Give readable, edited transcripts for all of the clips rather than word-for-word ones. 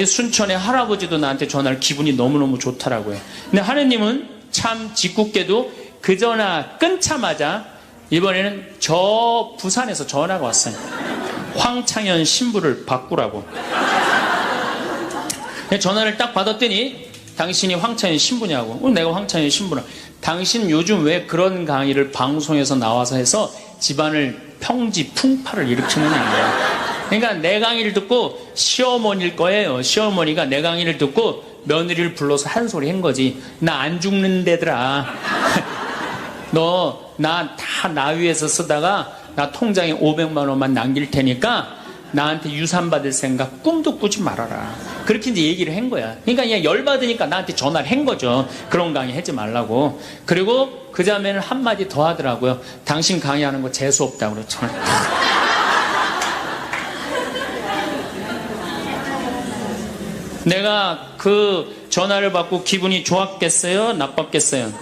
순천의 할아버지도 나한테 전화를 기분이 너무너무 좋더라고요. 근데 하느님은 참 짓궂게도 그 전화 끊자마자 이번에는 저 부산에서 전화가 왔어요. 황창현 신부를 바꾸라고. 전화를 딱 받았더니 당신이 황창현 신부냐고. 내가 황창현 신부라. 당신 요즘 왜 그런 강의를 방송에서 나와서 해서 집안을 평지 풍파를 일으키느냐 거야. 그러니까 내 강의를 듣고 시어머니일 거예요. 시어머니가 내 강의를 듣고 며느리를 불러서 한 소리 한 거지. 나 안 죽는데더라. 너 나 위에서 쓰다가 나 통장에 500만 원만 남길 테니까 나한테 유산 받을 생각 꿈도 꾸지 말아라. 그렇게 이제 얘기를 한 거야. 그러니까 그냥 열받으니까 나한테 전화를 한 거죠. 그런 강의 하지 말라고. 그리고 그 자매는 한마디 더 하더라고요. 당신 강의하는 거 재수없다고 그러죠. 내가 그 전화를 받고 기분이 좋았겠어요? 나빴겠어요?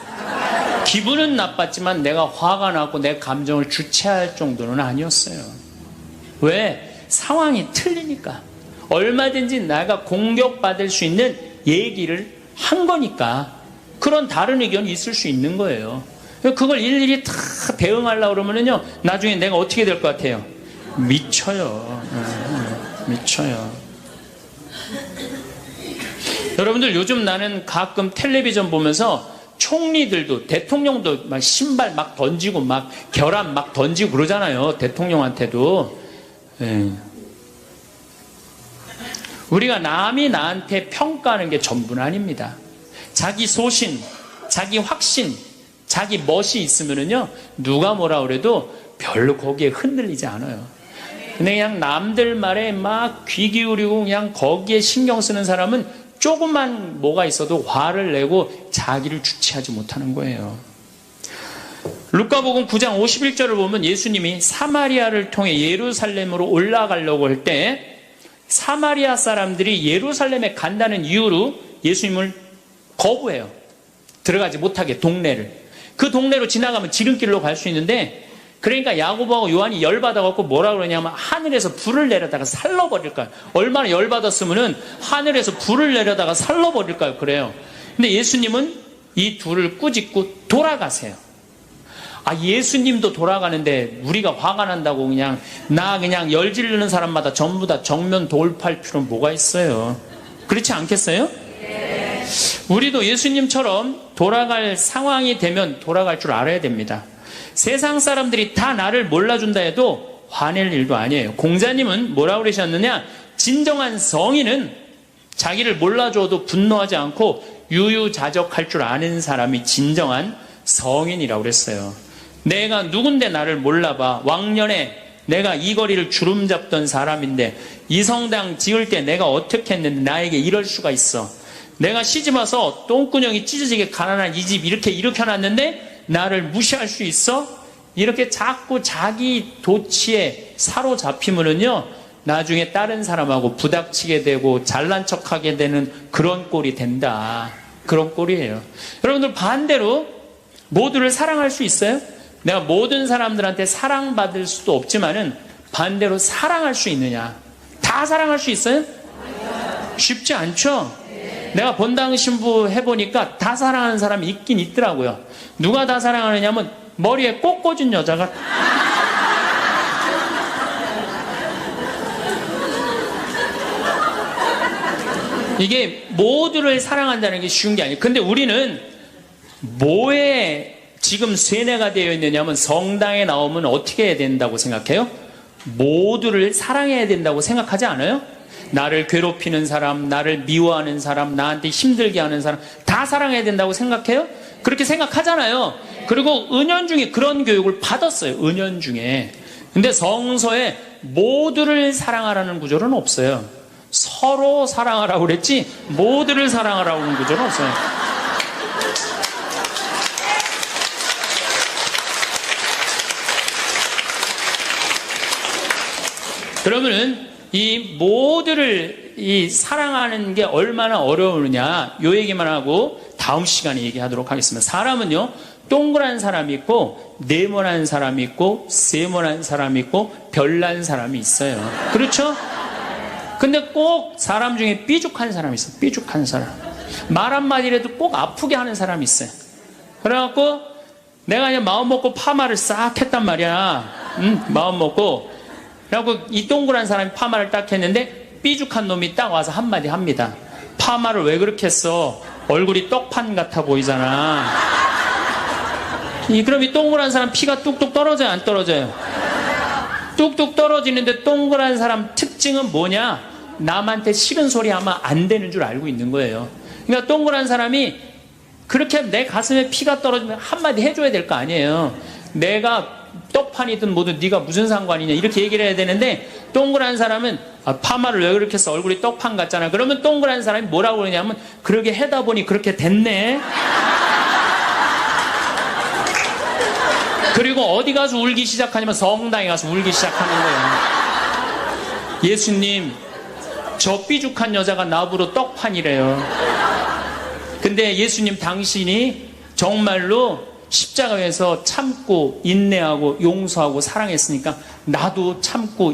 기분은 나빴지만 내가 화가 나고 내 감정을 주체할 정도는 아니었어요. 왜? 상황이 틀리니까. 얼마든지 내가 공격받을 수 있는 얘기를 한 거니까 그런 다른 의견이 있을 수 있는 거예요. 그걸 일일이 다 대응하려고 그러면은요, 나중에 내가 어떻게 될 것 같아요? 미쳐요. 미쳐요. 여러분들, 요즘 나는 가끔 텔레비전 보면서 총리들도, 대통령도 막 신발 막 던지고 막 결함 막 던지고 그러잖아요. 대통령한테도. 우리가 남이 나한테 평가하는 게 전부는 아닙니다. 자기 소신, 자기 확신, 자기 멋이 있으면은요, 누가 뭐라 그래도 별로 거기에 흔들리지 않아요. 근데 그냥 남들 말에 막 귀 기울이고 그냥 거기에 신경 쓰는 사람은 조금만 뭐가 있어도 화를 내고 자기를 주체하지 못하는 거예요. 루카복음 9장 51절을 보면 예수님이 사마리아를 통해 예루살렘으로 올라가려고 할 때 사마리아 사람들이 예루살렘에 간다는 이유로 예수님을 거부해요. 들어가지 못하게, 동네를. 그 동네로 지나가면 지름길로 갈 수 있는데, 그러니까 야고보하고 요한이 열받아갖고 뭐라 그러냐면 하늘에서 불을 내려다가 살러버릴까요? 얼마나 열받았으면은 하늘에서 불을 내려다가 살러버릴까요? 그래요. 근데 예수님은 이 둘을 꾸짖고 돌아가세요. 아, 예수님도 돌아가는데 우리가 화가 난다고 그냥 열 지르는 사람마다 전부 다 정면 돌파할 필요는 뭐가 있어요? 그렇지 않겠어요? 네. 우리도 예수님처럼 돌아갈 상황이 되면 돌아갈 줄 알아야 됩니다. 세상 사람들이 다 나를 몰라준다 해도 화낼 일도 아니에요. 공자님은 뭐라고 그러셨느냐? 진정한 성인은 자기를 몰라줘도 분노하지 않고 유유자적할 줄 아는 사람이 진정한 성인이라고 그랬어요. 내가 누군데 나를 몰라봐. 왕년에 내가 이 거리를 주름잡던 사람인데 이 성당 지을 때 내가 어떻게 했는데 나에게 이럴 수가 있어. 내가 시집와서 똥구녕이 찢어지게 가난한 이 집 이렇게 일으켜놨는데 나를 무시할 수 있어? 이렇게 자꾸 자기 도취에 사로잡히면은요, 나중에 다른 사람하고 부닥치게 되고 잘난 척하게 되는 그런 꼴이 된다. 그런 꼴이에요. 여러분들, 반대로 모두를 사랑할 수 있어요? 내가 모든 사람들한테 사랑받을 수도 없지만은 반대로 사랑할 수 있느냐? 다 사랑할 수 있어요? 쉽지 않죠? 내가 본당 신부 해보니까 다 사랑하는 사람이 있긴 있더라고요. 누가 다 사랑하느냐면 머리에 꽃 꽂은 여자가 이게 모두를 사랑한다는 게 쉬운 게 아니에요. 근데 우리는 뭐에 지금 세뇌가 되어 있느냐면 성당에 나오면 어떻게 해야 된다고 생각해요? 모두를 사랑해야 된다고 생각하지 않아요? 나를 괴롭히는 사람, 나를 미워하는 사람, 나한테 힘들게 하는 사람 다 사랑해야 된다고 생각해요? 그렇게 생각하잖아요. 그리고 은연중에 그런 교육을 받았어요. 은연중에. 근데 성서에 모두를 사랑하라는 구절은 없어요. 서로 사랑하라고 그랬지 모두를 사랑하라고 하는 구절은 없어요. 그러면은 이 모두를 사랑하는 게 얼마나 어려우느냐, 요 얘기만 하고 다음 시간에 얘기하도록 하겠습니다. 사람은요, 동그란 사람이 있고 네모난 사람이 있고 세모난 사람이 있고 별난 사람이 있어요. 그렇죠? 근데 꼭 사람 중에 삐죽한 사람이 있어. 삐죽한 사람. 말 한마디라도 꼭 아프게 하는 사람이 있어요. 그래갖고 내가 그냥 마음 먹고 파마를 싹 했단 말이야. 마음 먹고. 그래갖고 이 동그란 사람이 파마를 딱 했는데 삐죽한 놈이 딱 와서 한마디 합니다. 파마를 왜 그렇게 했어? 얼굴이 떡판 같아 보이잖아. 그럼 이 동그란 사람 피가 뚝뚝 떨어져요, 안 떨어져요? 뚝뚝 떨어지는데 동그란 사람 특징은 뭐냐? 남한테 싫은 소리 하면 안 되는 줄 알고 있는 거예요. 그러니까 동그란 사람이 그렇게 내 가슴에 피가 떨어지면 한마디 해줘야 될 거 아니에요. 내가 떡판이든 뭐든 네가 무슨 상관이냐 이렇게 얘기를 해야 되는데 동그란 사람은 파마를 왜 그렇게 해서 얼굴이 떡판 같잖아. 그러면 동그란 사람이 뭐라고 그러냐면 그러게 해다 보니 그렇게 됐네. 그리고 어디 가서 울기 시작하냐면 성당에 가서 울기 시작하는 거예요. 예수님, 저 삐죽한 여자가 나보러 떡판이래요. 근데 예수님 당신이 정말로 십자가에서 참고 인내하고 용서하고 사랑했으니까 나도 참고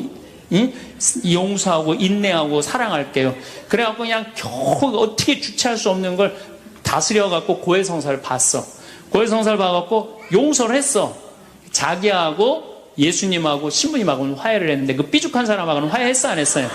용서하고 인내하고 사랑할게요. 그래갖고 그냥 겨우 어떻게 주체할 수 없는 걸 다스려갖고 고해성사를 봤어. 고해성사를 봐갖고 용서를 했어. 자기하고 예수님하고 신부님하고는 화해를 했는데 그 삐죽한 사람하고는 화해했어, 안 했어요?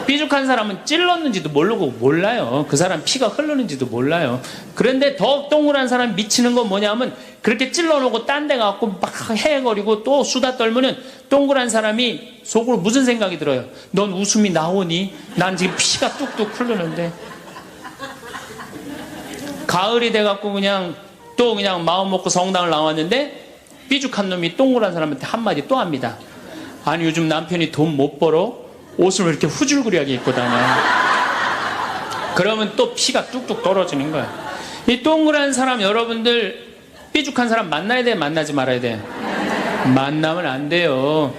삐죽한 사람은 찔렀는지도 모르고 몰라요. 그 사람 피가 흐르는지도 몰라요. 그런데 더 동그란 사람 미치는 건 뭐냐면 그렇게 찔러놓고 딴 데 가고 막 헤헤거리고 또 수다 떨면은 동그란 사람이 속으로 무슨 생각이 들어요? 넌 웃음이 나오니? 난 지금 피가 뚝뚝 흐르는데. 가을이 돼갖고 그냥 또 그냥 마음 먹고 성당을 나왔는데 삐죽한 놈이 동그란 사람한테 한마디 또 합니다. 아니 요즘 남편이 돈 못 벌어? 옷을 왜 이렇게 후줄그리하게 입고 다녀? 그러면 또 피가 뚝뚝 떨어지는 거야. 이 동그란 사람 여러분들 삐죽한 사람 만나야 돼, 만나지 말아야 돼? 만나면 안 돼요.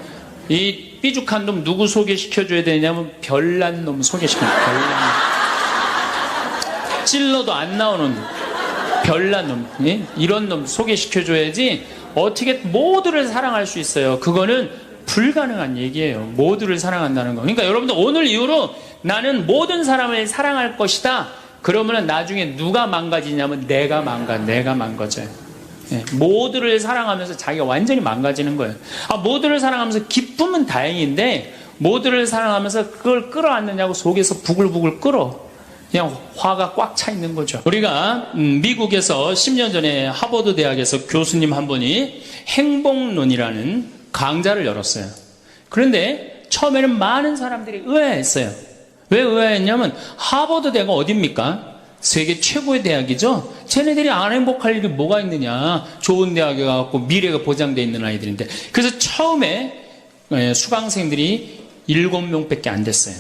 이 삐죽한 놈 누구 소개시켜줘야 되냐면 별난 놈 소개시켜줘야 돼. 별난 놈. 찔러도 안 나오는 별난 놈. 예? 이런 놈 소개시켜줘야지 어떻게 모두를 사랑할 수 있어요. 그거는 불가능한 얘기예요. 모두를 사랑한다는 거. 그러니까 여러분들 오늘 이후로 나는 모든 사람을 사랑할 것이다. 그러면 나중에 누가 망가지냐면 내가 망가져요. 예, 모두를 사랑하면서 자기가 완전히 망가지는 거예요. 모두를 사랑하면서 기쁨은 다행인데 모두를 사랑하면서 그걸 끌어안느냐고 속에서 부글부글 끓어. 그냥 화가 꽉 차 있는 거죠. 우리가 미국에서 10년 전에 하버드 대학에서 교수님 한 분이 행복론이라는 강좌를 열었어요. 그런데 처음에는 많은 사람들이 의아했어요. 왜 의아했냐면 하버드 대학은 어딥니까? 세계 최고의 대학이죠. 쟤네들이 안 행복할 일이 뭐가 있느냐. 좋은 대학에 가고 미래가 보장되어 있는 아이들인데. 그래서 처음에 수강생들이 7명밖에 안 됐어요.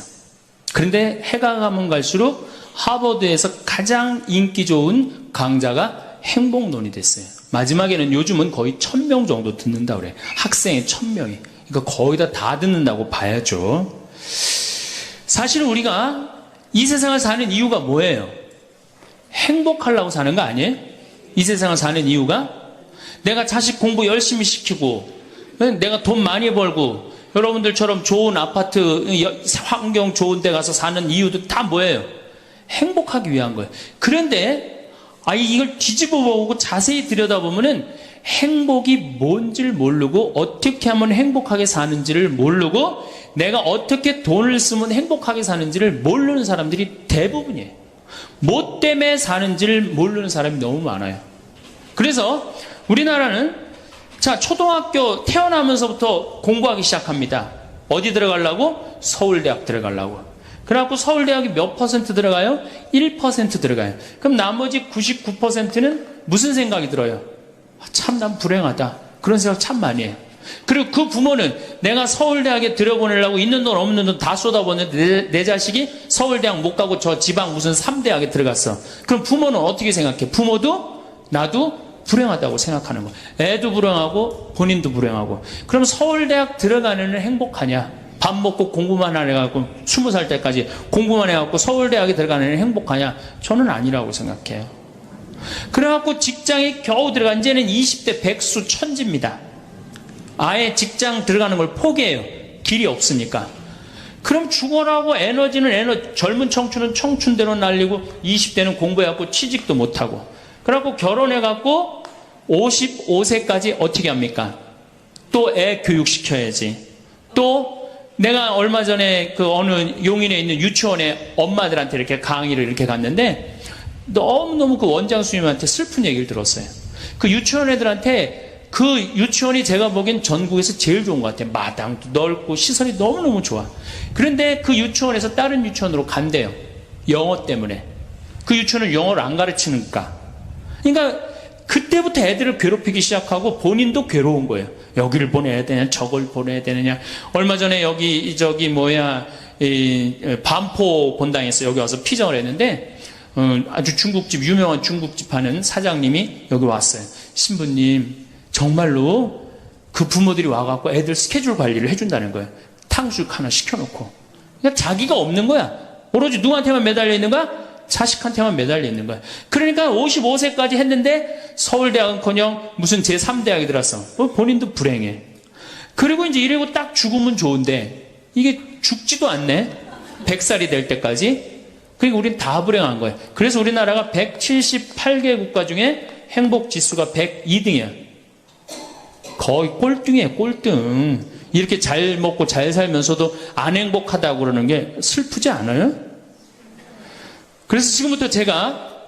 그런데 해가 가면 갈수록 하버드에서 가장 인기 좋은 강좌가 행복론이 됐어요. 마지막에는 요즘은 거의 1000명 정도 듣는다 그래. 학생이 1000명이. 그러니까 거의 다 듣는다고 봐야죠. 사실 우리가 이 세상을 사는 이유가 뭐예요? 행복하려고 사는 거 아니에요? 이 세상을 사는 이유가? 내가 자식 공부 열심히 시키고 내가 돈 많이 벌고 여러분들처럼 좋은 아파트 환경 좋은 데 가서 사는 이유도 다 뭐예요? 행복하기 위한 거예요. 그런데 이걸 뒤집어 보고 자세히 들여다보면은 행복이 뭔지를 모르고 어떻게 하면 행복하게 사는지를 모르고 내가 어떻게 돈을 쓰면 행복하게 사는지를 모르는 사람들이 대부분이에요. 뭐 때문에 사는지를 모르는 사람이 너무 많아요. 그래서 우리나라는 초등학교 태어나면서부터 공부하기 시작합니다. 어디 들어가려고? 서울대학 들어가려고. 그래갖고 서울대학이 몇 퍼센트 들어가요? 1% 들어가요. 그럼 나머지 99%는 무슨 생각이 들어요? 참 난 불행하다. 그런 생각 참 많이 해요. 그리고 그 부모는 내가 서울대학에 들어보내려고 있는 돈 없는 돈 다 쏟아붓는데 내 자식이 서울대학 못 가고 저 지방 무슨 3대학에 들어갔어. 그럼 부모는 어떻게 생각해? 부모도 나도 불행하다고 생각하는 거예요. 애도 불행하고 본인도 불행하고. 그럼 서울대학 들어가는 애는 행복하냐? 밥 먹고 공부만 해갖고 20살 때까지 공부만 해갖고 서울대학에 들어가는 애는 행복하냐? 저는 아니라고 생각해요. 그래갖고 직장에 겨우 들어간 이제는 20대 백수 천지입니다. 아예 직장 들어가는 걸 포기해요. 길이 없으니까. 그럼 죽어라고 에너지는 젊은 청춘은 청춘대로 날리고 20대는 공부해갖고 취직도 못하고 그래갖고 결혼해갖고 55세까지 어떻게 합니까? 또 애 교육시켜야지. 또 내가 얼마 전에 그 어느 용인에 있는 유치원에 엄마들한테 이렇게 강의를 이렇게 갔는데 너무너무 그 원장 선생님한테 슬픈 얘기를 들었어요. 그 유치원 애들한테 그 유치원이 제가 보기엔 전국에서 제일 좋은 것 같아요. 마당도 넓고 시설이 너무너무 좋아. 그런데 그 유치원에서 다른 유치원으로 간대요. 영어 때문에. 그 유치원은 영어를 안 가르치니까. 그러니까 그때부터 애들을 괴롭히기 시작하고 본인도 괴로운 거예요. 여기를 보내야 되냐, 저걸 보내야 되느냐. 얼마 전에 반포 본당에서 여기 와서 피정을 했는데 아주 유명한 중국집 하는 사장님이 여기 왔어요. 신부님, 정말로 그 부모들이 와갖고 애들 스케줄 관리를 해준다는 거예요. 탕수육 하나 시켜놓고. 그러니까 자기가 없는 거야. 오로지 누구한테만 매달려 있는 거야? 자식한테만 매달려 있는 거야. 그러니까 55세까지 했는데 서울대학은커녕 무슨 제3대학에 들어왔어. 본인도 불행해. 그리고 이제 이러고 딱 죽으면 좋은데 이게 죽지도 않네. 100살이 될 때까지. 그러니까 우린 다 불행한 거예요. 그래서 우리나라가 178개 국가 중에 행복 지수가 102등이야. 거의 꼴등이에요, 꼴등. 이렇게 잘 먹고 잘 살면서도 안 행복하다고 그러는 게 슬프지 않아요? 그래서 지금부터 제가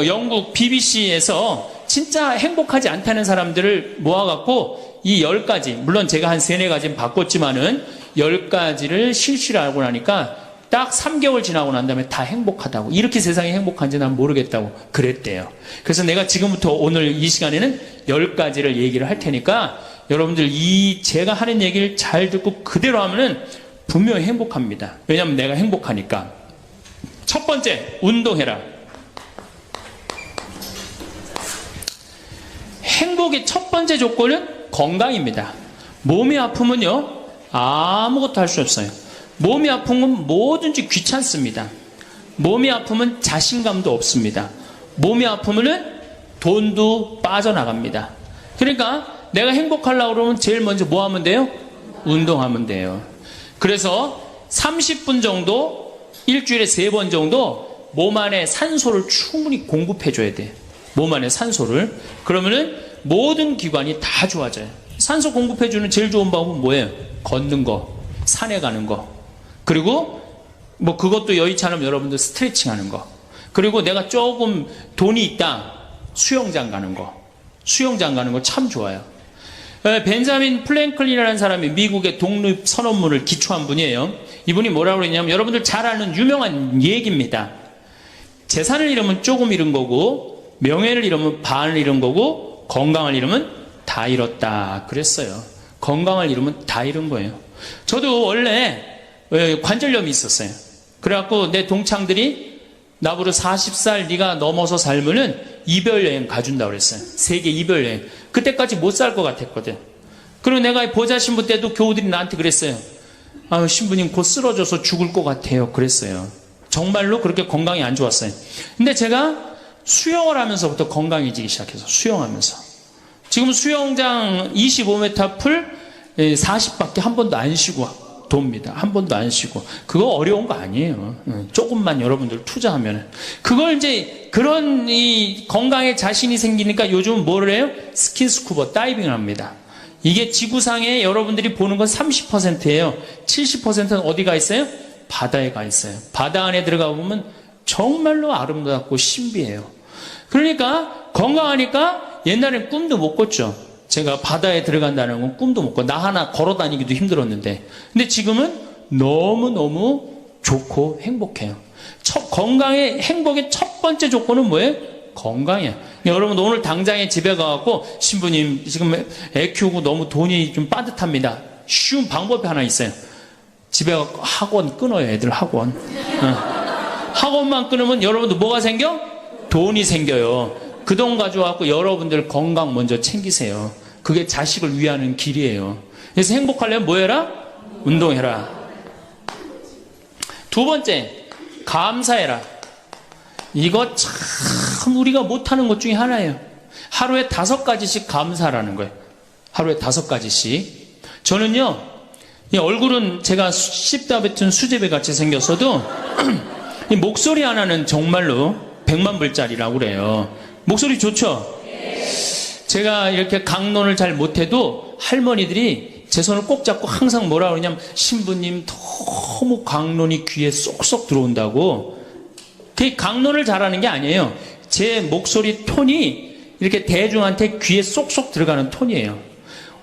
영국 BBC에서 진짜 행복하지 않다는 사람들을 모아갖고 이 10가지, 물론 제가 한 3, 4가지는 바꿨지만은 10가지를 실시를 하고 나니까 딱 3개월 지나고 난 다음에 다 행복하다고. 이렇게 세상이 행복한지 난 모르겠다고 그랬대요. 그래서 내가 지금부터 오늘 이 시간에는 10가지를 얘기를 할 테니까 여러분들 제가 하는 얘기를 잘 듣고 그대로 하면은 분명히 행복합니다. 왜냐하면 내가 행복하니까. 첫 번째, 운동해라. 행복의 첫 번째 조건은 건강입니다. 몸이 아프면요, 아무것도 할 수 없어요. 몸이 아프면 뭐든지 귀찮습니다. 몸이 아프면 자신감도 없습니다. 몸이 아프면은 돈도 빠져나갑니다. 그러니까 내가 행복하려고 그러면 제일 먼저 뭐 하면 돼요? 운동하면 돼요. 그래서 30분 정도, 일주일에 3번 정도 몸 안에 산소를 충분히 공급해줘야 돼. 몸 안에 산소를. 그러면은 모든 기관이 다 좋아져요. 산소 공급해주는 제일 좋은 방법은 뭐예요? 걷는 거, 산에 가는 거. 그리고 뭐 그것도 여의치 않으면 여러분들 스트레칭 하는 거. 그리고 내가 조금 돈이 있다, 수영장 가는 거. 수영장 가는 거 참 좋아요. 벤자민 플랭클린이라는 사람이 미국의 독립 선언문을 기초한 분이에요. 이분이 뭐라고 그랬냐면 여러분들 잘 아는 유명한 얘기입니다. 재산을 잃으면 조금 잃은 거고 명예를 잃으면 반을 잃은 거고 건강을 잃으면 다 잃었다 그랬어요. 건강을 잃으면 다 잃은 거예요. 저도 원래 관절염이 있었어요. 그래갖고 내 동창들이 나보고 40살 네가 넘어서 살면은 이별여행 가준다고 그랬어요. 세계 이별여행. 그때까지 못 살 것 같았거든. 그리고 내가 보자 신부 때도 교우들이 나한테 그랬어요. 아, 신부님 곧 쓰러져서 죽을 것 같아요. 그랬어요. 정말로 그렇게 건강이 안 좋았어요. 근데 제가 수영을 하면서부터 건강해지기 시작해서 수영하면서. 지금 수영장 25m 풀 40밖에 한 번도 안 쉬고 돕니다. 한 번도 안 쉬고. 그거 어려운 거 아니에요. 조금만 여러분들 투자하면. 그걸 이제 그런 이 건강에 자신이 생기니까 요즘은 뭐를 해요? 스킨스쿠버 다이빙을 합니다. 이게 지구상에 여러분들이 보는 건 30%예요. 70%는 어디 가 있어요? 바다에 가 있어요. 바다 안에 들어가 보면 정말로 아름답고 신비해요. 그러니까 건강하니까 옛날엔 꿈도 못 꿨죠. 제가 바다에 들어간다는 건 꿈도 못 꿔. 나 하나 걸어 다니기도 힘들었는데. 근데 지금은 너무너무 좋고 행복해요. 건강의 행복의 첫 번째 조건은 뭐예요? 건강이에요. 여러분 오늘 당장에 집에 가갖고 신부님 지금 애 키우고 너무 돈이 좀 빠듯합니다. 쉬운 방법이 하나 있어요. 집에 가서 학원 끊어요. 애들 학원. 학원만 끊으면 여러분들 뭐가 생겨? 돈이 생겨요. 그 돈 가져와갖고 여러분들 건강 먼저 챙기세요. 그게 자식을 위하는 길이에요. 그래서 행복하려면 뭐 해라? 운동해라. 두 번째, 감사해라. 이거 참 우리가 못하는 것 중에 하나예요. 하루에 5가지씩 감사하라는 거예요. 하루에 5가지씩. 저는요, 이 얼굴은 제가 씹다 뱉은 수제비 같이 생겼어도 이 목소리 하나는 정말로 100만 불짜리라고 그래요. 목소리 좋죠? 제가 이렇게 강론을 잘 못해도 할머니들이 제 손을 꼭 잡고 항상 뭐라 그러냐면 신부님 너무 강론이 귀에 쏙쏙 들어온다고. 그게 강론을 잘하는 게 아니에요. 제 목소리 톤이 이렇게 대중한테 귀에 쏙쏙 들어가는 톤이에요.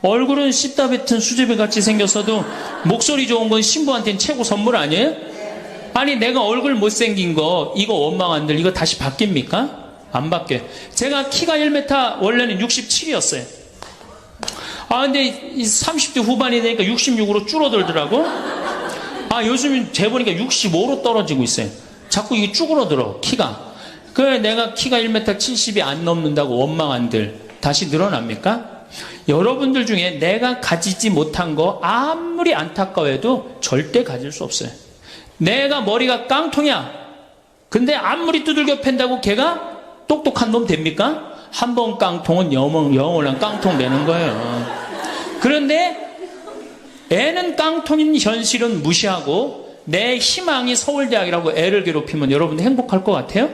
얼굴은 씹다 뱉은 수제비 같이 생겼어도 목소리 좋은 건 신부한테는 최고 선물 아니에요? 아니 내가 얼굴 못생긴 거 이거 원망한들 이거 다시 바뀝니까? 안 바뀌어요. 제가 키가 1m 원래는 67이었어요. 아 근데 30대 후반이 되니까 66으로 줄어들더라고. 아 요즘은 재보니까 65로 떨어지고 있어요. 자꾸 이게 쭈그러들어 키가. 그래 내가 키가 1m 70이 안 넘는다고 원망한들 다시 늘어납니까? 여러분들 중에 내가 가지지 못한 거 아무리 안타까워해도 절대 가질 수 없어요. 내가 머리가 깡통이야. 근데 아무리 두들겨 팬다고 걔가 똑똑한 놈 됩니까? 한 번 깡통은 영원한 깡통 되는 거예요. 그런데 애는 깡통인 현실은 무시하고 내 희망이 서울대학이라고 애를 괴롭히면 여러분들 행복할 것 같아요?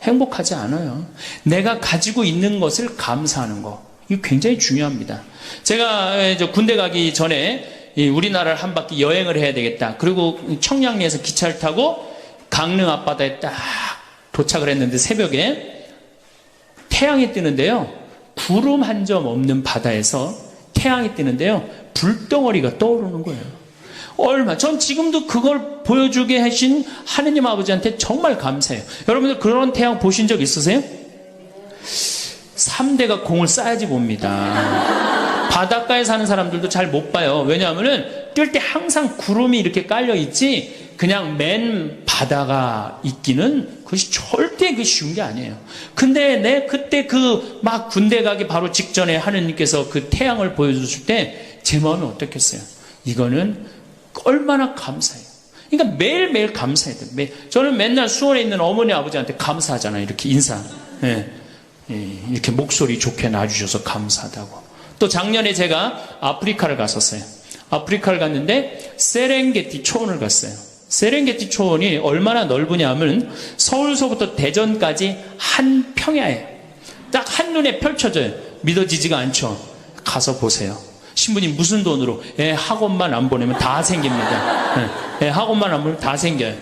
행복하지 않아요. 내가 가지고 있는 것을 감사하는 거. 이거 굉장히 중요합니다. 제가 군대 가기 전에 우리나라를 한 바퀴 여행을 해야 되겠다. 그리고 청량리에서 기차를 타고 강릉 앞바다에 딱 도착을 했는데 새벽에 태양이 뜨는데요. 구름 한 점 없는 바다에서 태양이 뜨는데요. 불덩어리가 떠오르는 거예요. 전 지금도 그걸 보여주게 하신 하느님 아버지한테 정말 감사해요. 여러분들 그런 태양 보신 적 있으세요? 3대가 공을 쌓아야지 봅니다. 바닷가에 사는 사람들도 잘 못 봐요. 왜냐하면은 뜰 때 항상 구름이 이렇게 깔려 있지 그냥 맨 바다가 있기는 그것이 절대 쉬운 게 아니에요. 근데 내 그때 막 군대 가기 바로 직전에 하느님께서 그 태양을 보여주실 때 제 마음이 어떻겠어요? 이거는 얼마나 감사해요. 그러니까 매일매일 감사해야 돼요. 저는 맨날 수원에 있는 어머니 아버지한테 감사하잖아요. 이렇게 인사. 이렇게 목소리 좋게 놔주셔서 감사하다고. 또 작년에 제가 아프리카를 갔었어요. 아프리카를 갔는데 세렝게티 초원을 갔어요. 세렝게티 초원이 얼마나 넓으냐 하면 서울서부터 대전까지 한 평야예요. 딱 한눈에 펼쳐져요. 믿어지지가 않죠. 가서 보세요. 신부님 무슨 돈으로? 학원만 안 보내면 다 생깁니다. 학원만 안 보내면 다 생겨요.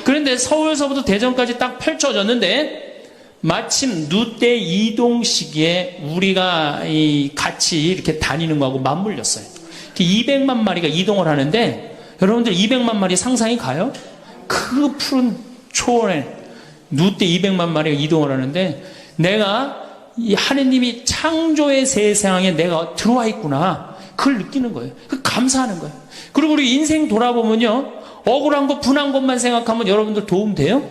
그런데 서울서부터 대전까지 딱 펼쳐졌는데 마침 누때 이동 시기에 우리가 같이 이렇게 다니는 거하고 맞물렸어요. 200만 마리가 이동을 하는데 여러분들 200만 마리 상상이 가요? 그 푸른 초원에 누때 200만 마리가 이동을 하는데 내가 이 하느님이 창조의 세상에 내가 들어와 있구나. 그걸 느끼는 거예요. 감사하는 거예요. 그리고 우리 인생 돌아보면요. 억울한 것, 분한 것만 생각하면 여러분들 도움 돼요?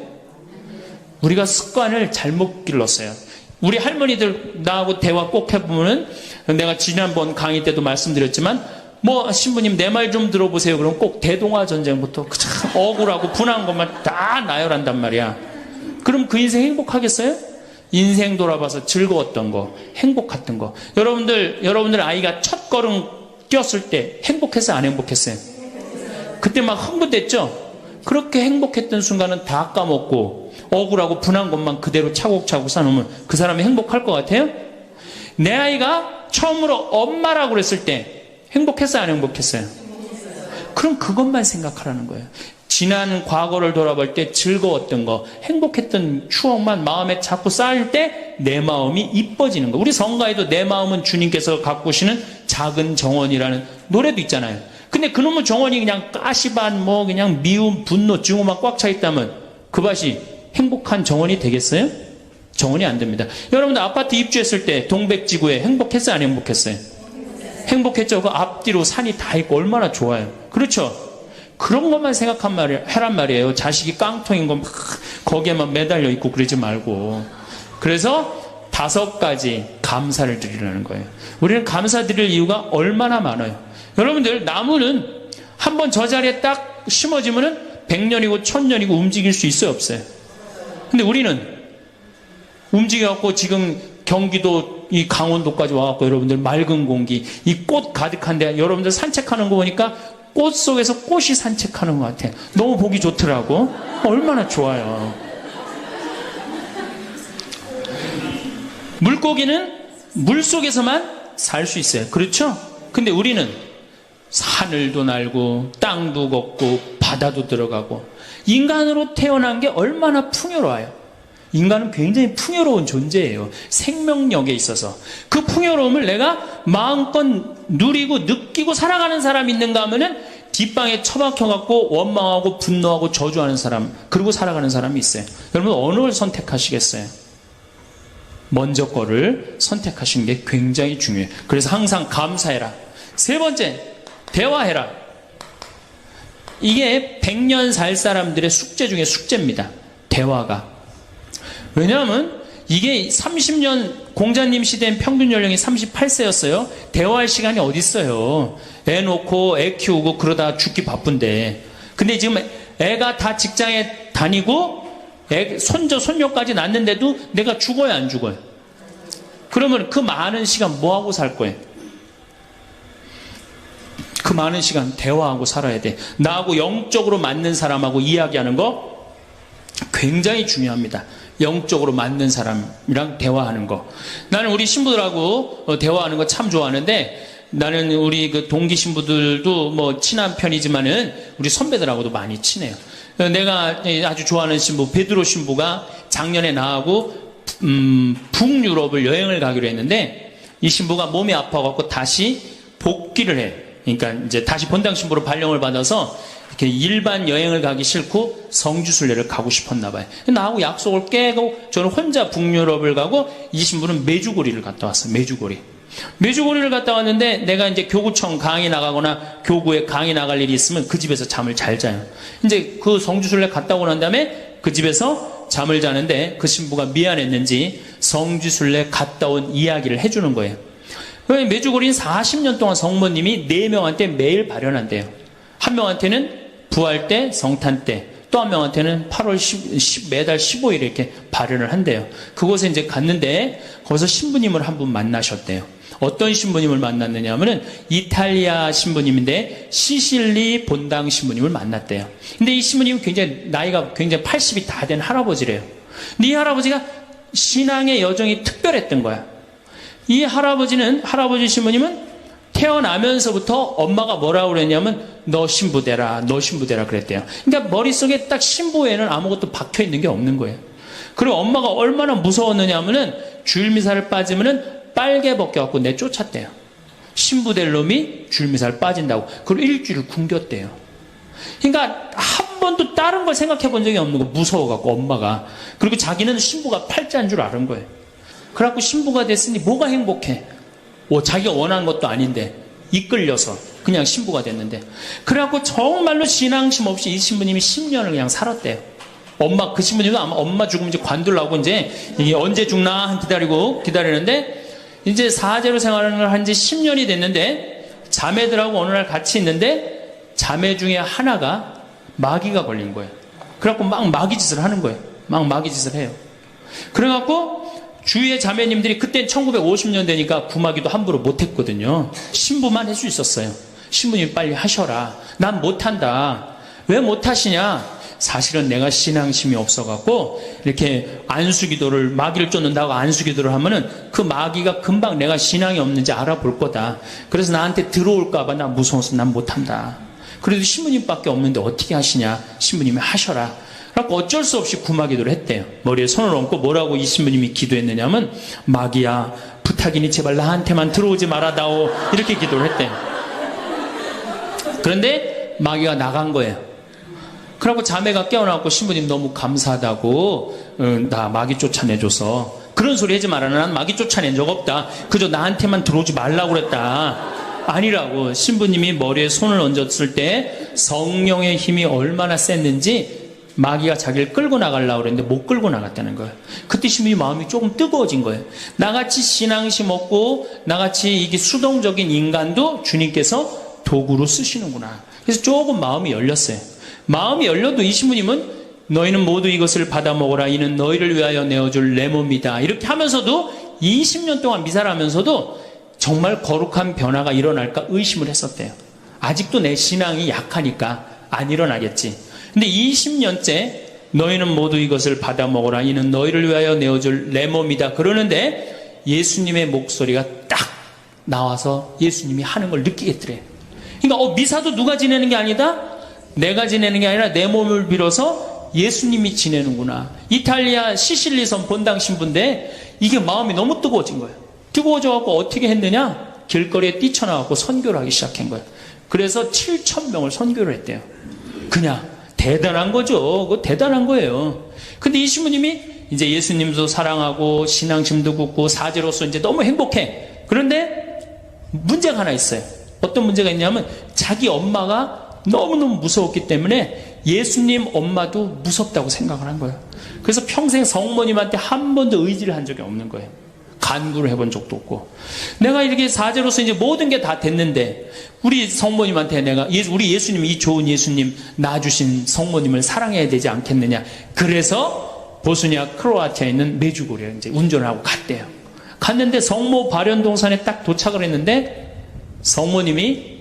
우리가 습관을 잘못 길렀어요. 우리 할머니들 나하고 대화 꼭 해보면은 내가 지난번 강의 때도 말씀드렸지만 신부님 내 말 좀 들어보세요. 그럼 꼭 대동아 전쟁부터 참 억울하고 분한 것만 다 나열한단 말이야. 그럼 그 인생 행복하겠어요? 인생 돌아봐서 즐거웠던 거, 행복했던 거. 여러분들 아이가 첫 걸음 뛰었을 때 행복했어요? 안 행복했어요? 그때 막 흥분됐죠? 그렇게 행복했던 순간은 다 까먹고 억울하고 분한 것만 그대로 차곡차곡 쌓아놓으면 그 사람이 행복할 것 같아요? 내 아이가 처음으로 엄마라고 그랬을 때 행복했어요? 안 행복했어요? 그럼 그것만 생각하라는 거예요. 지난 과거를 돌아볼 때 즐거웠던 거, 행복했던 추억만 마음에 자꾸 쌓일 때 내 마음이 이뻐지는 거. 우리 성가에도 내 마음은 주님께서 가꾸시는 작은 정원이라는 노래도 있잖아요. 근데 그놈의 정원이 그냥 가시밭 그냥 미움, 분노, 증오만 꽉 차 있다면 그 밭이 행복한 정원이 되겠어요? 정원이 안 됩니다. 여러분들 아파트 입주했을 때 동백지구에 행복했어요? 안 행복했어요? 행복했죠. 그 앞뒤로 산이 다 있고 얼마나 좋아요. 그렇죠? 그런 것만 해란 말이에요. 자식이 깡통인 거 막 거기에만 매달려 있고 그러지 말고. 그래서 5가지 감사를 드리라는 거예요. 우리는 감사드릴 이유가 얼마나 많아요. 여러분들 나무는 한번 저 자리에 딱 심어지면은 100년이고 1000년이고 움직일 수 있어요? 없어요? 근데 우리는 움직여갖고 지금 경기도 이 강원도까지 와갖고 여러분들 맑은 공기, 이 꽃 가득한데 여러분들 산책하는 거 보니까 꽃 속에서 꽃이 산책하는 것 같아. 너무 보기 좋더라고. 얼마나 좋아요. 물고기는 물 속에서만 살 수 있어요. 그렇죠? 근데 우리는 하늘도 날고 땅도 걷고 바다도 들어가고 인간으로 태어난 게 얼마나 풍요로워요. 인간은 굉장히 풍요로운 존재예요. 생명력에 있어서. 그 풍요로움을 내가 마음껏 누리고 느끼고 살아가는 사람이 있는가 하면은 뒷방에 처박혀갖고 원망하고 분노하고 저주하는 사람, 그리고 살아가는 사람이 있어요. 여러분 어느 걸 선택하시겠어요? 먼저 거를 선택하시는 게 굉장히 중요해요. 그래서 항상 감사해라. 세 번째, 대화해라. 이게 100년 살 사람들의 숙제 중에 숙제입니다. 대화가. 왜냐하면 이게 30년 공자님 시대엔 평균 연령이 38세였어요. 대화할 시간이 어디 있어요. 애 놓고 애 키우고 그러다 죽기 바쁜데. 근데 지금 애가 다 직장에 다니고 손자 손녀까지 낳는데도 내가 죽어요 안 죽어요? 그러면 그 많은 시간 뭐하고 살 거예요? 그 많은 시간 대화하고 살아야 돼. 나하고 영적으로 맞는 사람하고 이야기하는 거 굉장히 중요합니다. 영적으로 맞는 사람이랑 대화하는 거. 나는 우리 신부들하고 대화하는 거 참 좋아하는데, 나는 우리 그 동기 신부들도 뭐 친한 편이지만은 우리 선배들하고도 많이 친해요. 내가 아주 좋아하는 신부 베드로 신부가 작년에 나하고 북유럽을 여행을 가기로 했는데, 이 신부가 몸이 아파갖고 다시 복귀를 해. 그러니까 이제 다시 본당 신부로 발령을 받아서 이렇게 일반 여행을 가기 싫고 성지순례를 가고 싶었나 봐요. 나하고 약속을 깨고 저는 혼자 북유럽을 가고, 이 신부는 메주고리를 갔다 왔어요. 메주고리를 갔다 왔는데, 내가 이제 교구청 강의 나가거나 교구에 강의 나갈 일이 있으면 그 집에서 잠을 잘 자요. 이제 그 성지순례 갔다 오고 난 다음에 그 집에서 잠을 자는데, 그 신부가 미안했는지 성지순례 갔다 온 이야기를 해주는 거예요. 메주고리는 40년 동안 성모님이 4명한테 매일 발현한대요. 한 명한테는 부활 때, 성탄 때, 또 한 명한테는 8월 매달 15일에 이렇게 발현을 한대요. 그곳에 이제 갔는데, 거기서 신부님을 한 분 만나셨대요. 어떤 신부님을 만났느냐 하면은 이탈리아 신부님인데, 시실리 본당 신부님을 만났대요. 근데 이 신부님은 굉장히 나이가 굉장히 80이 다 된 할아버지래요. 근데 이 할아버지가 신앙의 여정이 특별했던 거야. 이 할아버지 신부님은 태어나면서부터 엄마가 뭐라고 그랬냐면 너 신부되라 그랬대요. 그러니까 머릿속에 딱 신부에는 아무것도 박혀있는 게 없는 거예요. 그리고 엄마가 얼마나 무서웠느냐 하면은 주일미사를 빠지면은 빨개 벗겨갖고 내쫓았대요. 신부될 놈이 주일미사를 빠진다고. 그리고 일주일 굶겼대요. 그러니까 한 번도 다른 걸 생각해 본 적이 없는 거, 무서워갖고 엄마가. 그리고 자기는 신부가 팔자인 줄 아는 거예요. 그래갖고 신부가 됐으니 뭐가 행복해? 자기가 원하는 것도 아닌데 이끌려서 그냥 신부가 됐는데, 그래갖고 정말로 신앙심 없이 이 신부님이 10년을 그냥 살았대요. 그 신부님도 아마 엄마 죽으면 이제 관두려고 이제 이게 언제 죽나 기다리는데, 이제 사제로 생활을 한 지 10년이 됐는데, 자매들하고 어느 날 같이 있는데 자매 중에 하나가 마귀가 걸린 거예요. 그래갖고 막 마귀짓을 하는 거예요. 막 마귀짓을 해요. 그래갖고 주위의 자매님들이, 그때 1950년대니까 구마기도 함부로 못했거든요. 신부만 할 수 있었어요. 신부님 빨리 하셔라. 난 못한다. 왜 못하시냐? 사실은 내가 신앙심이 없어갖고 이렇게 안수기도를, 마귀를 쫓는다고 안수기도를 하면은 그 마귀가 금방 내가 신앙이 없는지 알아볼 거다. 그래서 나한테 들어올까봐 나 무서워서 난 못한다. 그래도 신부님밖에 없는데 어떻게 하시냐? 신부님이 하셔라. 그래서 어쩔 수 없이 구마기도를 했대요. 머리에 손을 얹고 뭐라고 이 신부님이 기도했느냐면, 마귀야 부탁이니 제발 나한테만 들어오지 말아다오, 이렇게 기도를 했대요. 그런데 마귀가 나간 거예요. 그러고 자매가 깨어나고, 신부님 너무 감사하다고, 나 마귀 쫓아내줘서. 그런 소리 하지 마라. 난 마귀 쫓아낸 적 없다. 그저 나한테만 들어오지 말라고 그랬다. 아니라고. 신부님이 머리에 손을 얹었을 때 성령의 힘이 얼마나 셌는지 마귀가 자기를 끌고 나가려고 그랬는데 못 끌고 나갔다는 거예요. 그때 신부님 마음이 조금 뜨거워진 거예요. 나같이 신앙심 없고 나같이 이게 수동적인 인간도 주님께서 도구로 쓰시는구나. 그래서 조금 마음이 열렸어요. 마음이 열려도 이 신부님은 너희는 모두 이것을 받아 먹어라. 이는 너희를 위하여 내어줄 내 몸이다. 이렇게 하면서도 20년 동안 미사를 하면서도 정말 거룩한 변화가 일어날까 의심을 했었대요. 아직도 내 신앙이 약하니까 안 일어나겠지. 근데 20년째 너희는 모두 이것을 받아 먹어라. 이는 너희를 위하여 내어줄 내 몸이다. 그러는데 예수님의 목소리가 딱 나와서 예수님이 하는 걸 느끼겠더래. 그러니까 미사도 누가 지내는 게 아니다? 내가 지내는 게 아니라 내 몸을 빌어서 예수님이 지내는구나. 이탈리아 시실리섬 본당 신부인데 이게 마음이 너무 뜨거워진 거예요. 뜨거워져갖고 어떻게 했느냐? 길거리에 뛰쳐나와서 선교를 하기 시작한 거예요. 그래서 7,000명을 선교를 했대요. 그냥 대단한 거죠. 그거 대단한 거예요. 근데 이 신부님이 이제 예수님도 사랑하고 신앙심도 굳고 사제로서 이제 너무 행복해. 그런데 문제가 하나 있어요. 어떤 문제가 있냐면 자기 엄마가 너무너무 무서웠기 때문에 예수님 엄마도 무섭다고 생각을 한 거예요. 그래서 평생 성모님한테 한 번도 의지를 한 적이 없는 거예요. 간구를 해본 적도 없고. 내가 이렇게 사제로서 이제 모든 게 다 됐는데 우리 성모님한테 내가 우리 예수님, 이 좋은 예수님 낳아주신 성모님을 사랑해야 되지 않겠느냐. 그래서 보스니아 크로아티아에 있는 메주고리에 이제 운전을 하고 갔대요. 갔는데 성모 발현동산에 딱 도착을 했는데 성모님이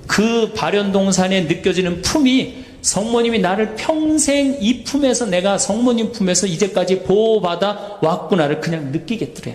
그 발현동산에 느껴지는 품이 성모님이 나를 평생 이 품에서 내가 성모님 품에서 이제까지 보호받아 왔구나를 그냥 느끼겠더래요.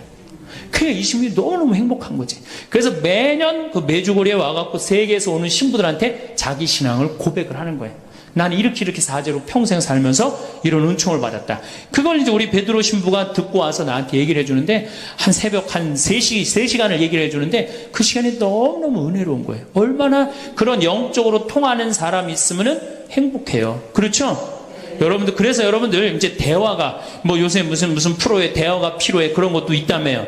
그게 이 신부님이 너무너무 행복한 거지. 그래서 매년 그 메주고리에 와갖고 세계에서 오는 신부들한테 자기 신앙을 고백을 하는 거예요. 나는 이렇게 사제로 평생 살면서 이런 은총을 받았다. 그걸 이제 우리 베드로 신부가 듣고 와서 나한테 얘기를 해주는데 한 새벽 한 3시간을 얘기를 해주는데 그 시간이 너무너무 은혜로운 거예요. 얼마나 그런 영적으로 통하는 사람이 있으면은 행복해요. 그렇죠? 여러분들, 그래서 여러분들 이제 대화가 뭐 요새 무슨 프로에 대화가 필요해 그런 것도 있다며요.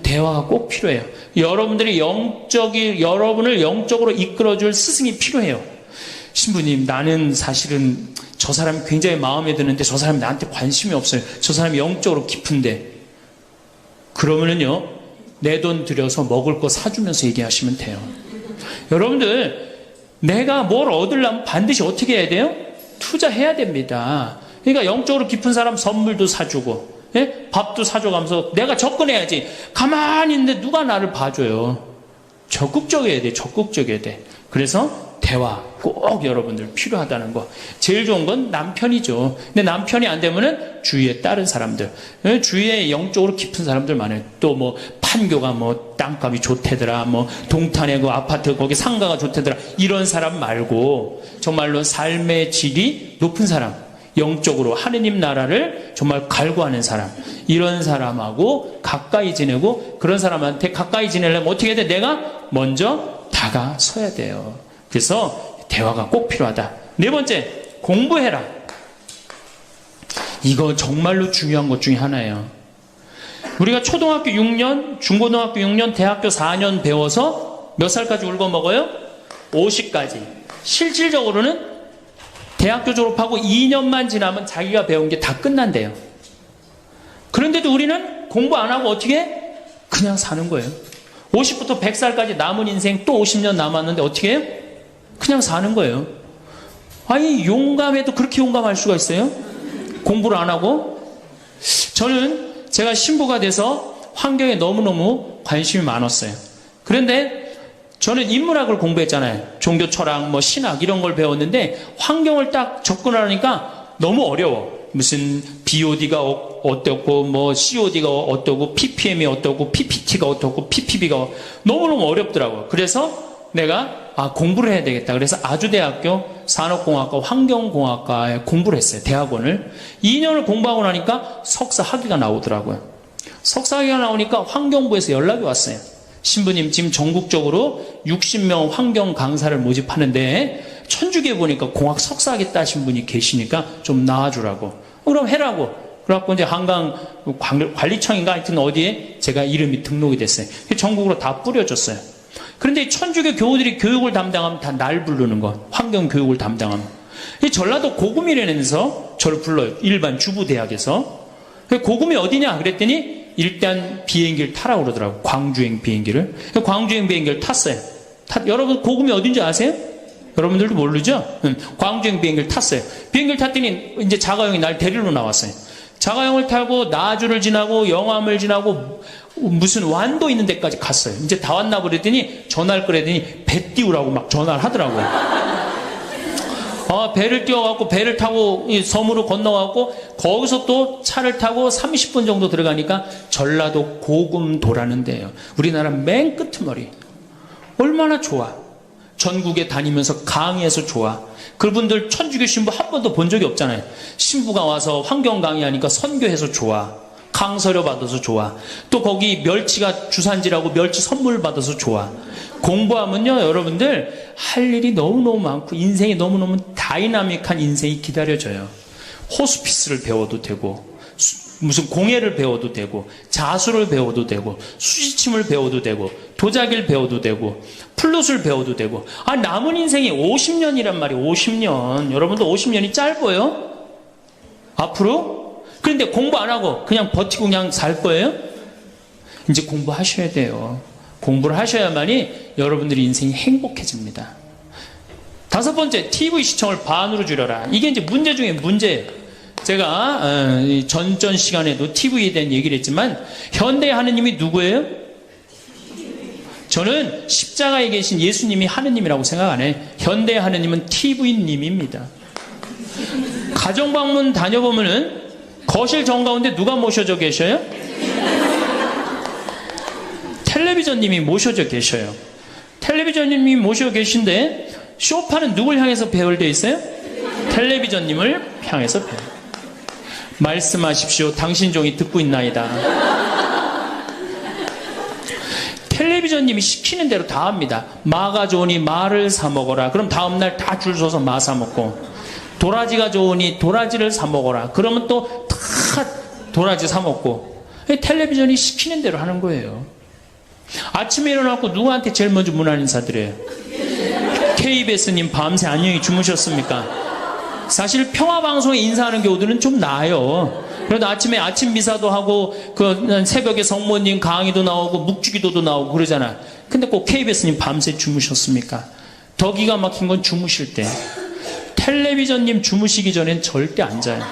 대화가 꼭 필요해요. 여러분들이 여러분을 영적으로 이끌어줄 스승이 필요해요. 신부님, 나는 사실은 저 사람이 굉장히 마음에 드는데 저 사람이 나한테 관심이 없어요. 저 사람이 영적으로 깊은데. 그러면은요, 내 돈 들여서 먹을 거 사주면서 얘기하시면 돼요. 여러분들, 내가 뭘 얻으려면 반드시 어떻게 해야 돼요? 투자해야 됩니다. 그러니까 영적으로 깊은 사람 선물도 사주고, 예? 밥도 사줘가면서 내가 접근해야지. 가만히 있는데 누가 나를 봐줘요. 적극적이어야 돼. 적극적이어야 돼. 그래서 대화 꼭 여러분들 필요하다는 거. 제일 좋은 건 남편이죠. 근데 남편이 안 되면은 주위에 다른 사람들, 주위에 영적으로 깊은 사람들 많아요. 또 뭐 판교가 뭐 땅값이 좋대더라, 뭐 동탄에 그 아파트 거기 상가가 좋대더라, 이런 사람 말고 정말로 삶의 질이 높은 사람, 영적으로 하느님 나라를 정말 갈구하는 사람, 이런 사람하고 가까이 지내고, 그런 사람한테 가까이 지내려면 어떻게 해야 돼? 내가 먼저 다가서야 돼요. 그래서 대화가 꼭 필요하다. 네 번째, 공부해라. 이거 정말로 중요한 것 중에 하나예요. 우리가 초등학교 6년, 중고등학교 6년, 대학교 4년 배워서 몇 살까지 울고 먹어요? 50까지. 실질적으로는 대학교 졸업하고 2년만 지나면 자기가 배운 게 다 끝난대요. 그런데도 우리는 공부 안 하고 어떻게 해? 그냥 사는 거예요. 50부터 100살까지 남은 인생 또 50년 남았는데 어떻게 해요? 그냥 사는 거예요. 아니, 용감해도 그렇게 용감할 수가 있어요? 공부를 안 하고? 저는 제가 신부가 돼서 환경에 너무너무 관심이 많았어요. 그런데 저는 인문학을 공부했잖아요. 종교 철학, 뭐 신학 이런 걸 배웠는데 환경을 딱 접근하니까 너무 어려워. 무슨 BOD가 어떻고, 뭐 COD가 어떻고, PPM이 어떻고, PPT가 어떻고, PPB가 너무너무 어렵더라고요. 그래서 내가 공부를 해야 되겠다. 그래서 아주대학교 산업공학과 환경공학과에 공부를 했어요. 대학원을. 2년을 공부하고 나니까 석사 학위가 나오더라고요. 석사 학위가 나오니까 환경부에서 연락이 왔어요. 신부님, 지금 전국적으로 60명 환경 강사를 모집하는데 천주교에 보니까 공학 석사 학위 따신 분이 계시니까 좀 나와주라고. 그럼 해라고. 그래갖고 이제 한강관리청인가 하여튼 어디에 제가 이름이 등록이 됐어요. 전국으로 다 뿌려졌어요. 그런데 천주교 교우들이 교육을 담당하면 다 날 부르는 거. 환경교육을 담당하면. 전라도 고구미에서 저를 불러요. 일반 주부대학에서. 고구미 어디냐? 그랬더니 일단 비행기를 타라고 그러더라고. 광주행 비행기를. 광주행 비행기를 탔어요. 여러분 고구미 어딘지 아세요? 여러분들도 모르죠? 광주행 비행기를 탔어요. 비행기를 탔더니 이제 자가용이 날 데리러 나왔어요. 자가용을 타고 나주를 지나고 영암을 지나고 무슨 완도 있는 데까지 갔어요. 이제 다 왔나 그랬더니 전화를 그랬더니 배 띄우라고 막 전화를 하더라고요. 배를 띄워갖고 배를 타고 이 섬으로 건너갖고 거기서 또 차를 타고 30분 정도 들어가니까 전라도 고금도라는 데예요. 우리나라 맨 끄트머리. 얼마나 좋아. 전국에 다니면서 강의해서 좋아. 그분들 천주교 신부 한 번도 본 적이 없잖아요. 신부가 와서 환경 강의하니까 선교해서 좋아. 강서료 받아서 좋아. 또 거기 멸치가 주산지라고 멸치 선물 받아서 좋아. 공부하면요, 여러분들 할 일이 너무너무 많고 인생이 너무너무 다이나믹한 인생이 기다려져요. 호스피스를 배워도 되고 무슨 공예를 배워도 되고 자수를 배워도 되고 수지침을 배워도 되고 도자기를 배워도 되고 플룻을 배워도 되고 남은 인생이 50년이란 말이에요. 50년. 여러분도 50년이 짧아요? 앞으로? 그런데 공부 안 하고 그냥 버티고 그냥 살 거예요? 이제 공부하셔야 돼요. 공부를 하셔야만이 여러분들의 인생이 행복해집니다. 5번째, TV 시청을 반으로 줄여라. 이게 이제 문제 중에 문제예요. 제가 전전 시간에도 TV에 대한 얘기를 했지만 현대의 하느님이 누구예요? 저는 십자가에 계신 예수님이 하느님이라고 생각 안 해요. 현대의 하느님은 TV님입니다. 가정방문 다녀보면은 거실 정가운데 누가 모셔져 계셔요? 텔레비전님이 모셔져 계셔요. 텔레비전님이 모셔져 계신데 소파는 누굴 향해서 배열되어 있어요? 텔레비전님을 향해서 배열. 말씀하십시오. 당신 종이 듣고 있나이다. 텔레비전님이 시키는 대로 다 합니다. 마가 좋으니 마를 사 먹어라. 그럼 다음날 다 줄 서서 마 사 먹고, 도라지가 좋으니 도라지를 사 먹어라. 그러면 또 다 도라지 사 먹고. 텔레비전이 시키는 대로 하는 거예요. 아침에 일어나고 누구한테 제일 먼저 문안 인사드려요? KBS님 밤새 안녕히 주무셨습니까? 사실 평화방송에 인사하는 경우들은 좀 나아요. 그래도 아침에 아침 미사도 하고 그 새벽에 성모님 강의도 나오고 묵주기도도 나오고 그러잖아. 근데 꼭 KBS님 밤새 주무셨습니까? 더 기가 막힌 건 주무실 때. 텔레비전님 주무시기 전엔 절대 안 자요.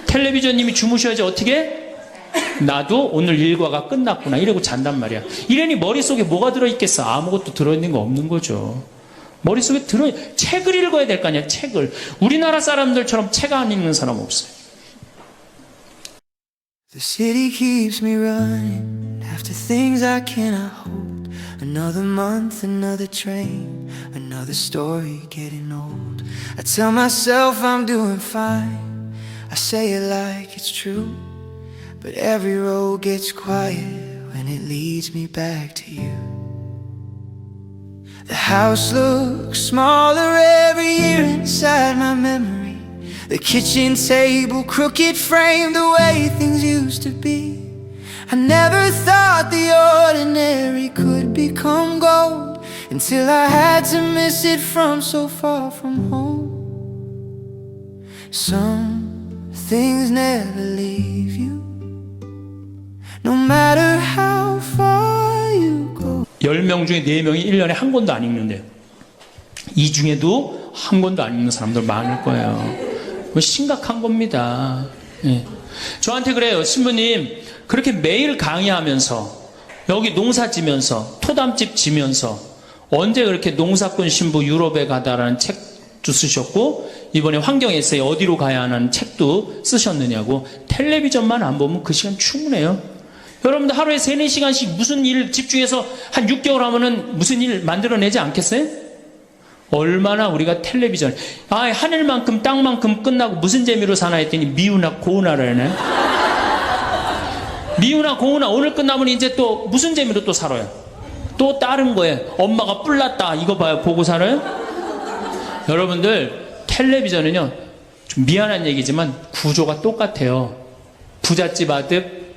텔레비전님이 주무셔야지 어떻게? 나도 오늘 일과가 끝났구나 이러고 잔단 말이야. 이러니 머릿속에 뭐가 들어있겠어? 아무것도 들어있는 거 없는 거죠. 머릿속에 책을 읽어야 될 거 아니야. 책을. 우리나라 사람들처럼 책 안 읽는 사람 없어요. The city keeps me running after things I cannot hold. Another month, another train, another story getting old. I tell myself I'm doing fine. I say it like it's true. But every road gets quiet when it leads me back to you. The house looks smaller every year inside my memory. The kitchen table crooked framed the way things used to be. I never thought the ordinary could become gold until I had to miss it from so far from home. Some things never leave you, no matter how far you go. 10명 중에 4명이 1년에 한 권도 안 읽는데요. 이 중에도 한 권도 안 읽는 사람들 많을 거예요. 심각한 겁니다. 예. 저한테 그래요. 신부님, 그렇게 매일 강의하면서 여기 농사 지면서 토담집 지면서 언제 그렇게 농사꾼 신부 유럽에 가다라는 책도 쓰셨고 이번에 환경 에세이 어디로 가야 하는 책도 쓰셨느냐고. 텔레비전만 안 보면 그 시간 충분해요. 여러분들 하루에 3-4시간씩 무슨 일 집중해서 한 6개월 하면은 무슨 일 만들어내지 않겠어요? 얼마나 우리가 텔레비전, 하늘만큼 땅만큼 끝나고 무슨 재미로 사나 했더니 미우나 고우나라네. 미우나 고우나 오늘 끝나면 이제 또 무슨 재미로 또 살아요? 또 다른 거예요. 엄마가 뿔났다 이거 봐요. 보고 살아요? 여러분들 텔레비전은요, 좀 미안한 얘기지만 구조가 똑같아요. 부잣집 아들,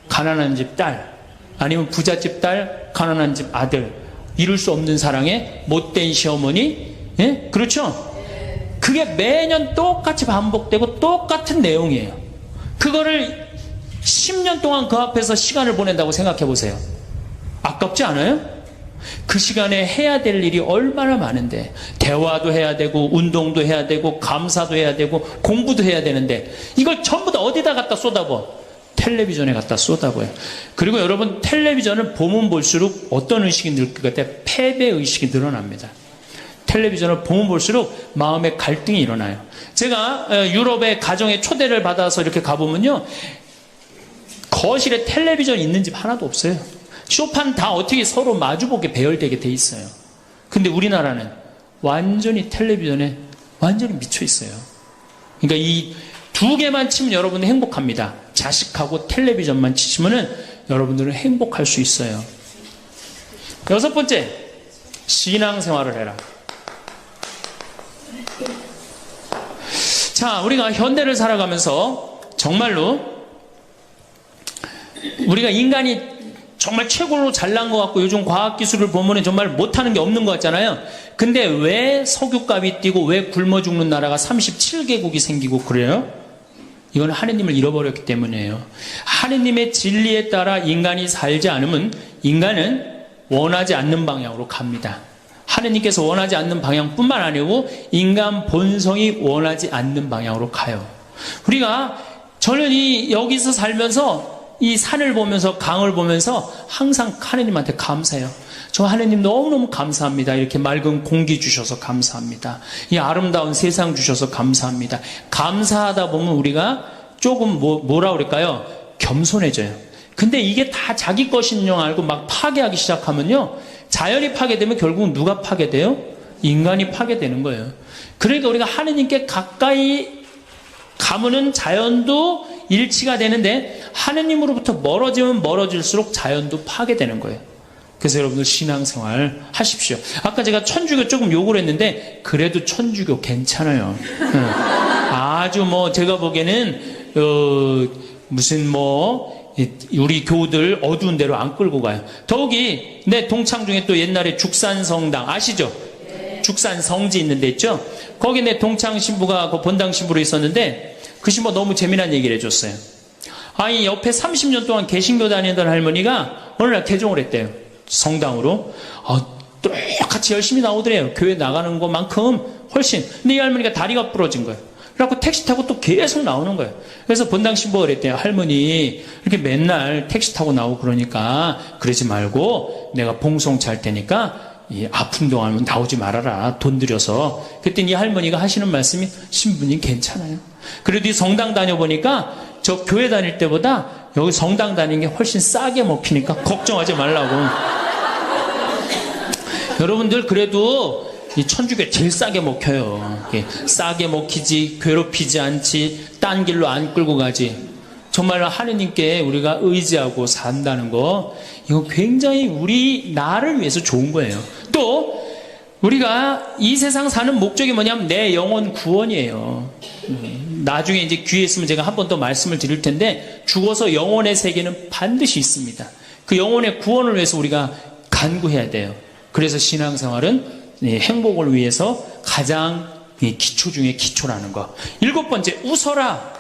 가난한 집 딸, 아니면 부잣집 딸, 가난한 집 아들, 이룰 수 없는 사랑에 못된 시어머니, 예? 그렇죠? 그게 매년 똑같이 반복되고 똑같은 내용이에요. 그거를 10년 동안 그 앞에서 시간을 보낸다고 생각해 보세요. 아깝지 않아요? 그 시간에 해야 될 일이 얼마나 많은데, 대화도 해야 되고 운동도 해야 되고 감사도 해야 되고 공부도 해야 되는데, 이걸 전부 다 어디다 갖다 쏟아부어? 텔레비전에 갖다 쏟아부어요. 그리고 여러분, 텔레비전을 보면 볼수록 어떤 의식이 늘 것 같아요? 패배의식이 늘어납니다. 텔레비전을 보면 볼수록 마음의 갈등이 일어나요. 제가 유럽의 가정에 초대를 받아서 이렇게 가보면요, 거실에 텔레비전 있는 집 하나도 없어요. 쇼파는 다 어떻게 서로 마주보게 배열되게 돼 있어요. 근데 우리나라는 완전히 텔레비전에 완전히 미쳐 있어요. 그러니까 이 두 개만 치면 여러분은 행복합니다. 자식하고 텔레비전만 치시면은 여러분들은 행복할 수 있어요. 여섯 번째, 신앙생활을 해라. 자, 우리가 현대를 살아가면서 정말로 우리가 인간이 정말 최고로 잘난 것 같고 요즘 과학기술을 보면 정말 못하는 게 없는 것 같잖아요. 근데 왜 석유값이 뛰고 왜 굶어 죽는 나라가 37개국이 생기고 그래요? 이건 하느님을 잃어버렸기 때문이에요. 하느님의 진리에 따라 인간이 살지 않으면 인간은 원하지 않는 방향으로 갑니다. 하느님께서 원하지 않는 방향뿐만 아니고 인간 본성이 원하지 않는 방향으로 가요. 우리가 저는 여기서 살면서 이 산을 보면서 강을 보면서 항상 하느님한테 감사해요. 저 하느님 너무너무 감사합니다. 이렇게 맑은 공기 주셔서 감사합니다. 이 아름다운 세상 주셔서 감사합니다. 감사하다 보면 우리가 조금 뭐라 그럴까요? 겸손해져요. 근데 이게 다 자기 것인 줄 알고 막 파괴하기 시작하면요, 자연이 파괴되면 결국은 누가 파괴돼요? 인간이 파괴되는 거예요. 그러니까 우리가 하느님께 가까이 가면은 자연도 일치가 되는데 하느님으로부터 멀어지면 멀어질수록 자연도 파괴되는 거예요. 그래서 여러분들 신앙생활 하십시오. 아까 제가 천주교 조금 욕을 했는데 그래도 천주교 괜찮아요. 아주 제가 보기에는 무슨 우리 교우들 어두운 데로 안 끌고 가요. 더욱이 내 동창 중에 또 옛날에 죽산성당 아시죠? 죽산성지 있는 데 있죠? 거기 내 동창 신부가 그 본당 신부로 있었는데 그 신부 너무 재미난 얘기를 해줬어요. 아니 옆에 30년 동안 개신교 다니던 할머니가 어느 날 개종을 했대요. 성당으로. 똑같이 열심히 나오더래요. 교회 나가는 것만큼 훨씬. 근데 이 할머니가 다리가 부러진 거예요. 그래갖고 택시 타고 또 계속 나오는 거예요. 그래서 본당 신부가 그랬대요. 할머니 이렇게 맨날 택시 타고 나오고 그러니까 그러지 말고 내가 봉송 잘 테니까 이 아픈 동안은 나오지 말아라. 돈 들여서. 그랬더니 이 할머니가 하시는 말씀이 신부님 괜찮아요. 그래도 이 성당 다녀보니까 저 교회 다닐 때보다 여기 성당 다니는 게 훨씬 싸게 먹히니까 걱정하지 말라고. 여러분들 그래도 이 천주교 제일 싸게 먹혀요. 싸게 먹히지, 괴롭히지 않지, 딴 길로 안 끌고 가지. 정말 하느님께 우리가 의지하고 산다는 거, 이거 굉장히 나를 위해서 좋은 거예요. 또 우리가 이 세상 사는 목적이 뭐냐면 내 영혼 구원이에요. 나중에 이제 기회 있으면 제가 한 번 더 말씀을 드릴 텐데 죽어서 영혼의 세계는 반드시 있습니다. 그 영혼의 구원을 위해서 우리가 간구해야 돼요. 그래서 신앙생활은 행복을 위해서 가장 기초 중에 기초라는 거. 7번째, 웃어라.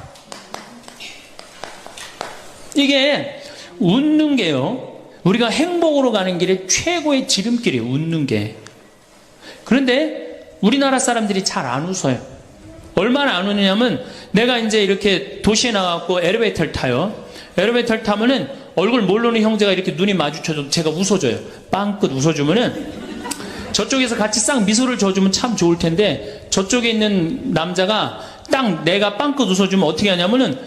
이게 웃는 게요, 우리가 행복으로 가는 길에 최고의 지름길이에요. 웃는 게. 그런데 우리나라 사람들이 잘 안 웃어요. 얼마나 안 웃느냐면 내가 이제 이렇게 도시에 나가고 엘리베이터를 타요. 엘리베이터를 타면은 얼굴 모르는 형제가 이렇게 눈이 마주쳐도 제가 웃어줘요. 빵긋 웃어주면은 저쪽에서 같이 싹 미소를 줘주면 참 좋을 텐데 저쪽에 있는 남자가 딱 내가 빵긋 웃어주면 어떻게 하냐면은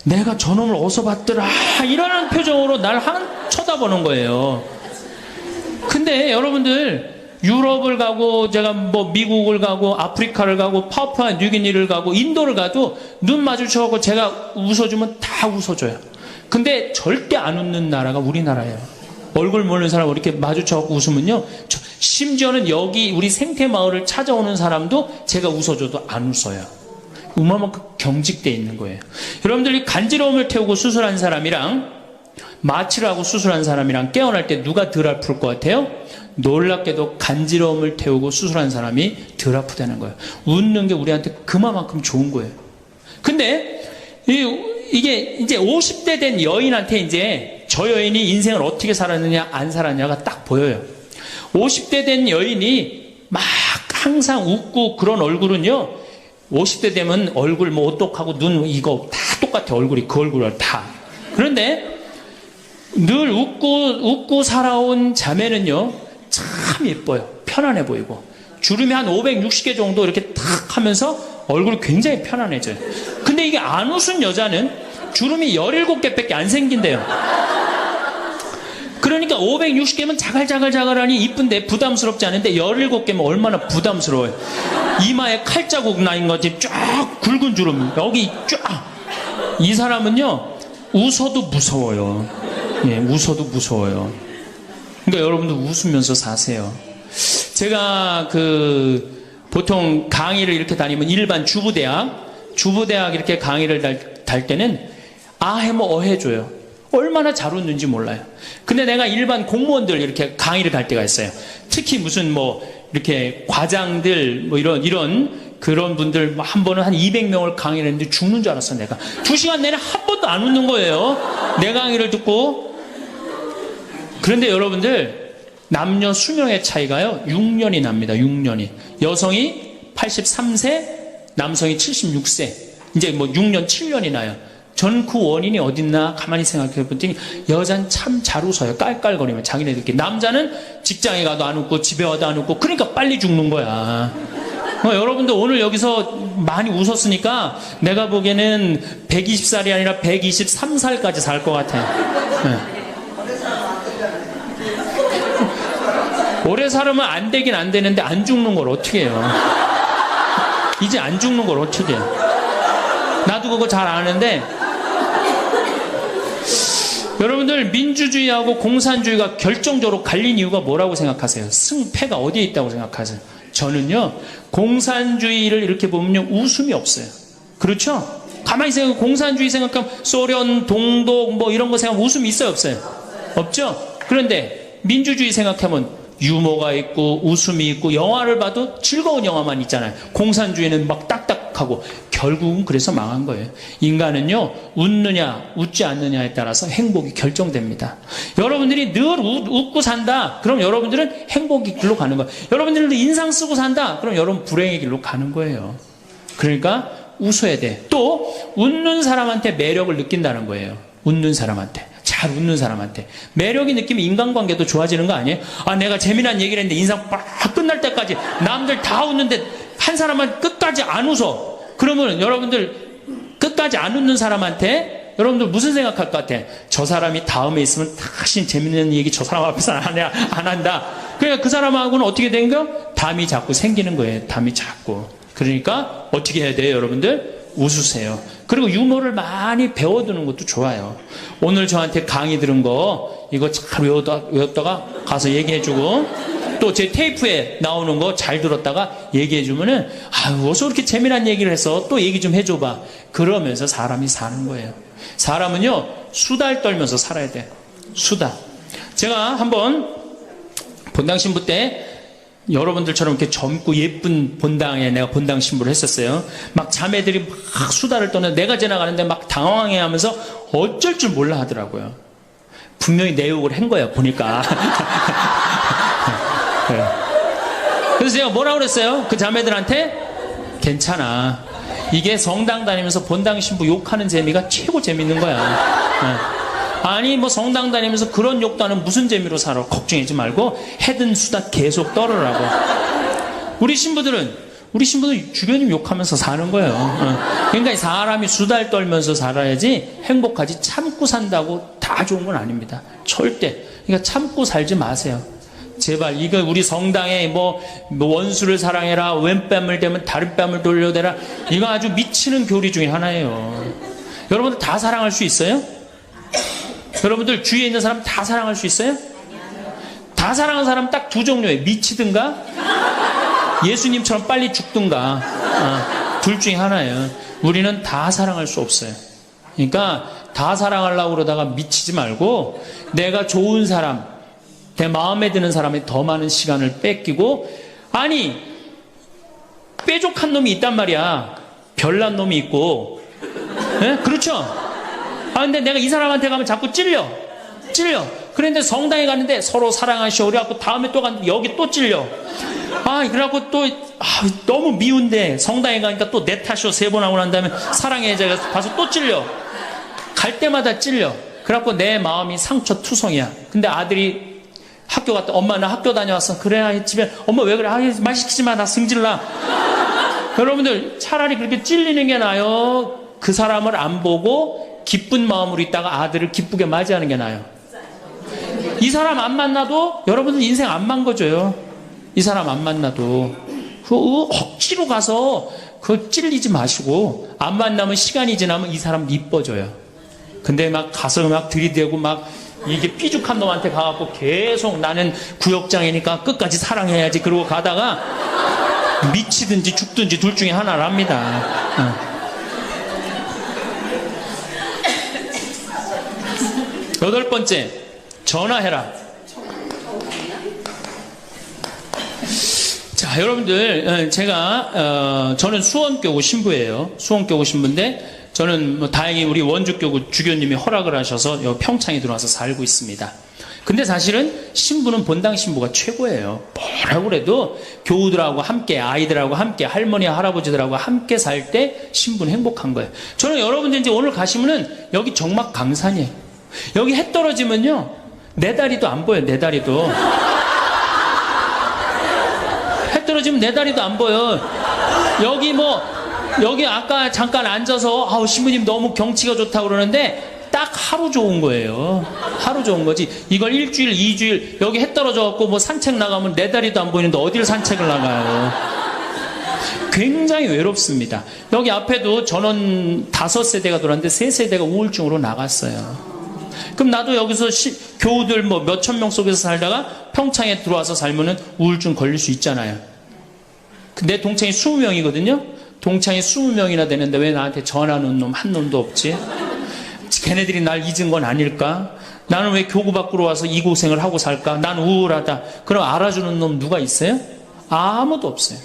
내가 저놈을 어디서 봤더라 이러는 표정으로 날 쳐다보는 거예요. 근데 여러분들 유럽을 가고 제가 미국을 가고 아프리카를 가고 파푸아 뉴기니를 가고 인도를 가도 눈 마주쳐갖고 제가 웃어주면 다 웃어줘요. 근데 절대 안 웃는 나라가 우리나라예요. 얼굴 모르는 사람 이렇게 마주쳐갖고 웃으면요, 심지어는 여기 우리 생태마을을 찾아오는 사람도 제가 웃어줘도 안 웃어요. 그만큼 경직되어 있는 거예요. 여러분들이 간지러움을 태우고 수술한 사람이랑 마취를 하고 수술한 사람이랑 깨어날 때 누가 덜 아플 것 같아요? 놀랍게도 간지러움을 태우고 수술한 사람이 덜 아프다는 거예요. 웃는 게 우리한테 그만큼 좋은 거예요. 근데 이게 이제 50대 된 여인한테 이제 저 여인이 인생을 어떻게 살았느냐 안 살았냐가 딱 보여요. 50대 된 여인이 막 항상 웃고 그런 얼굴은요, 50대 되면 얼굴 뭐 오똑하고 눈 이거 다 똑같아. 얼굴이 그 얼굴을 다. 그런데 늘 웃고 살아온 자매는요, 참 예뻐요. 편안해 보이고. 주름이 한 560개 정도 이렇게 탁 하면서 얼굴이 굉장히 편안해져요. 근데 이게 안 웃은 여자는 주름이 17개밖에 안 생긴대요. 그러니까 560개면 자갈자갈자갈하니 이쁜데 부담스럽지 않은데 17개면 얼마나 부담스러워요. 이마에 칼자국 나인 것이 쫙 굵은 주름, 여기 쫙. 이 사람은요, 웃어도 무서워요. 예, 웃어도 무서워요. 그러니까 여러분들 웃으면서 사세요. 제가 보통 강의를 이렇게 다니면 일반 주부대학 이렇게 강의를 달 때는 아해모 어해줘요. 얼마나 잘 웃는지 몰라요. 근데 내가 일반 공무원들 이렇게 강의를 갈 때가 있어요. 특히 무슨 이렇게 과장들 이런 그런 분들 한 번은 한 200명을 강의를 했는데 죽는 줄 알았어. 내가 2시간 내내 한 번도 안 웃는 거예요. 내 강의를 듣고. 그런데 여러분들, 남녀 수명의 차이가요 6년이 납니다. 6년이. 여성이 83세, 남성이 76세. 이제 6년 7년이 나요. 전 그 원인이 어딨나 가만히 생각해 봤더니 여자는 참 잘 웃어요. 깔깔거리면 자기네들끼리. 남자는 직장에 가도 안 웃고 집에 와도 안 웃고, 그러니까 빨리 죽는 거야. 여러분들 오늘 여기서 많이 웃었으니까 내가 보기에는 120살이 아니라 123살까지 살 것 같아요. 네. 오래 살으면 안 되긴 안 되는데 안 죽는 걸 어떻게 해요? 이제 안 죽는 걸 어떻게 해요? 나도 그거 잘 아는데, 여러분들 민주주의하고 공산주의가 결정적으로 갈린 이유가 뭐라고 생각하세요? 승패가 어디에 있다고 생각하세요? 저는요, 공산주의를 이렇게 보면요, 웃음이 없어요. 그렇죠? 가만히 생각하면 공산주의 생각하면 소련, 동독 이런 거 생각하면 웃음이 있어요, 없어요? 없죠? 그런데 민주주의 생각하면 유머가 있고 웃음이 있고 영화를 봐도 즐거운 영화만 있잖아요. 공산주의는 막 딱딱하고. 결국은 그래서 망한 거예요. 인간은요, 웃느냐 웃지 않느냐에 따라서 행복이 결정됩니다. 여러분들이 늘 웃고 산다, 그럼 여러분들은 행복의 길로 가는 거예요. 여러분들도 인상 쓰고 산다, 그럼 여러분 불행의 길로 가는 거예요. 그러니까 웃어야 돼. 또 웃는 사람한테 매력을 느낀다는 거예요. 웃는 사람한테, 잘 웃는 사람한테 매력이 느끼면 인간관계도 좋아지는 거 아니에요? 내가 재미난 얘기를 했는데 인상 빡 끝날 때까지 남들 다 웃는데 한 사람만 끝까지 안 웃어. 그러면 여러분들 끝까지 안 웃는 사람한테 여러분들 무슨 생각할 것 같아? 저 사람이 다음에 있으면 다시 재밌는 얘기 저 사람 앞에서 안 한다. 그러니까 그 사람하고는 어떻게 된 거예요? 담이 자꾸 생기는 거예요. 담이 자꾸. 그러니까 어떻게 해야 돼요, 여러분들? 웃으세요. 그리고 유머를 많이 배워두는 것도 좋아요. 오늘 저한테 강의 들은 거 이거 잘 외웠다가 가서 얘기해주고, 또 제 테이프에 나오는 거 잘 들었다가 얘기해주면은, 어서 그렇게 재미난 얘기를 해서 또 얘기 좀 해줘봐. 그러면서 사람이 사는 거예요. 사람은요, 수다를 떨면서 살아야 돼. 수다. 제가 한번 본당 신부 때 여러분들처럼 이렇게 젊고 예쁜 본당에 내가 본당 신부를 했었어요. 막 자매들이 막 수다를 떠는, 내가 지나가는데 막 당황해 하면서 어쩔 줄 몰라 하더라고요. 분명히 내 욕을 한 거야, 보니까. 네. 그래서 제가 뭐라고 그랬어요? 그 자매들한테? 괜찮아. 이게 성당 다니면서 본당 신부 욕하는 재미가 최고 재밌는 거야. 네. 아니 성당 다니면서 그런 욕도 하는 무슨 재미로 살아. 걱정하지 말고 해든 수다 계속 떨으라고. 우리 신부들 주변님 욕하면서 사는 거예요. 그러니까 사람이 수다를 떨면서 살아야지 행복하지, 참고 산다고 다 좋은 건 아닙니다. 절대. 그러니까 참고 살지 마세요. 제발. 이거 우리 성당에 원수를 사랑해라, 왼뺨을 대면 다른 뺨을 돌려대라, 이거 아주 미치는 교리 중에 하나예요. 여러분들 다 사랑할 수 있어요? 여러분들 주위에 있는 사람 다 사랑할 수 있어요? 다 사랑하는 사람 딱 두 종류예요. 미치든가 예수님처럼 빨리 죽든가. 둘 중에 하나예요. 우리는 다 사랑할 수 없어요. 그러니까 다 사랑하려고 그러다가 미치지 말고, 내가 좋은 사람, 내 마음에 드는 사람이 더 많은 시간을 뺏기고, 뾰족한 놈이 있단 말이야. 별난 놈이 있고. 그렇죠? 근데 내가 이 사람한테 가면 자꾸 찔려. 그런데 성당에 갔는데 서로 사랑하시오. 그래갖고 다음에 또 갔는데 여기 또 찔려. 그래갖고 또, 너무 미운데 성당에 가니까 또 내 탓이오. 3번 하고 난 다음에 사랑해. 제가 가서 또 찔려. 갈 때마다 찔려. 그래갖고 내 마음이 상처투성이야. 근데 아들이 학교 갔다, 엄마 나 학교 다녀왔어. 그래, 했지만, 엄마 왜 그래? 말 시키지 마. 나 승질나. 여러분들, 차라리 그렇게 찔리는 게 나아요. 그 사람을 안 보고 기쁜 마음으로 있다가 아들을 기쁘게 맞이하는 게 나아요. 이 사람 안 만나도 여러분들 인생 안 망가져요. 이 사람 안 만나도. 억지로 가서 그 찔리지 마시고, 안 만나면 시간이 지나면 이 사람 이뻐져요. 근데 막 가서 막 들이대고 막 이게 삐죽한 놈한테 가갖고 계속 나는 구역장이니까 끝까지 사랑해야지 그러고 가다가 미치든지 죽든지 둘 중에 하나를 합니다. 8번째, 전화해라. 자, 여러분들, 제가, 저는 수원교구 신부예요. 수원교구 신부인데, 저는 뭐 다행히 우리 원주교구 주교님이 허락을 하셔서 평창에 들어와서 살고 있습니다. 근데 사실은 신부는 본당 신부가 최고예요. 뭐라고 그래도 교우들하고 함께, 아이들하고 함께, 할머니, 할아버지들하고 함께 살 때 신부는 행복한 거예요. 저는 여러분들 이제 오늘 가시면은 여기 정막 강산이에요. 여기 해 떨어지면요, 내 다리도 안 보여요. 내 다리도. 해 떨어지면 내 다리도 안 보여. 여기 아까 잠깐 앉아서 신부님 너무 경치가 좋다고 그러는데 딱 하루 좋은 거예요. 하루 좋은 거지. 이걸 일주일, 2주일 여기 해 떨어져 갖고 뭐 산책 나가면 내 다리도 안 보이는데 어딜 산책을 나가요. 굉장히 외롭습니다. 여기 앞에도 전원 5세대가 돌았는데 3세대가 우울증으로 나갔어요. 그럼 나도 여기서 교우들 뭐 몇천 명 속에서 살다가 평창에 들어와서 살면은 우울증 걸릴 수 있잖아요. 내 동창이 20명이거든요. 동창이 20명이나 되는데 왜 나한테 전화하는 놈 한 놈도 없지? 걔네들이 날 잊은 건 아닐까? 나는 왜 교구 밖으로 와서 이 고생을 하고 살까? 난 우울하다. 그럼 알아주는 놈 누가 있어요? 아무도 없어요.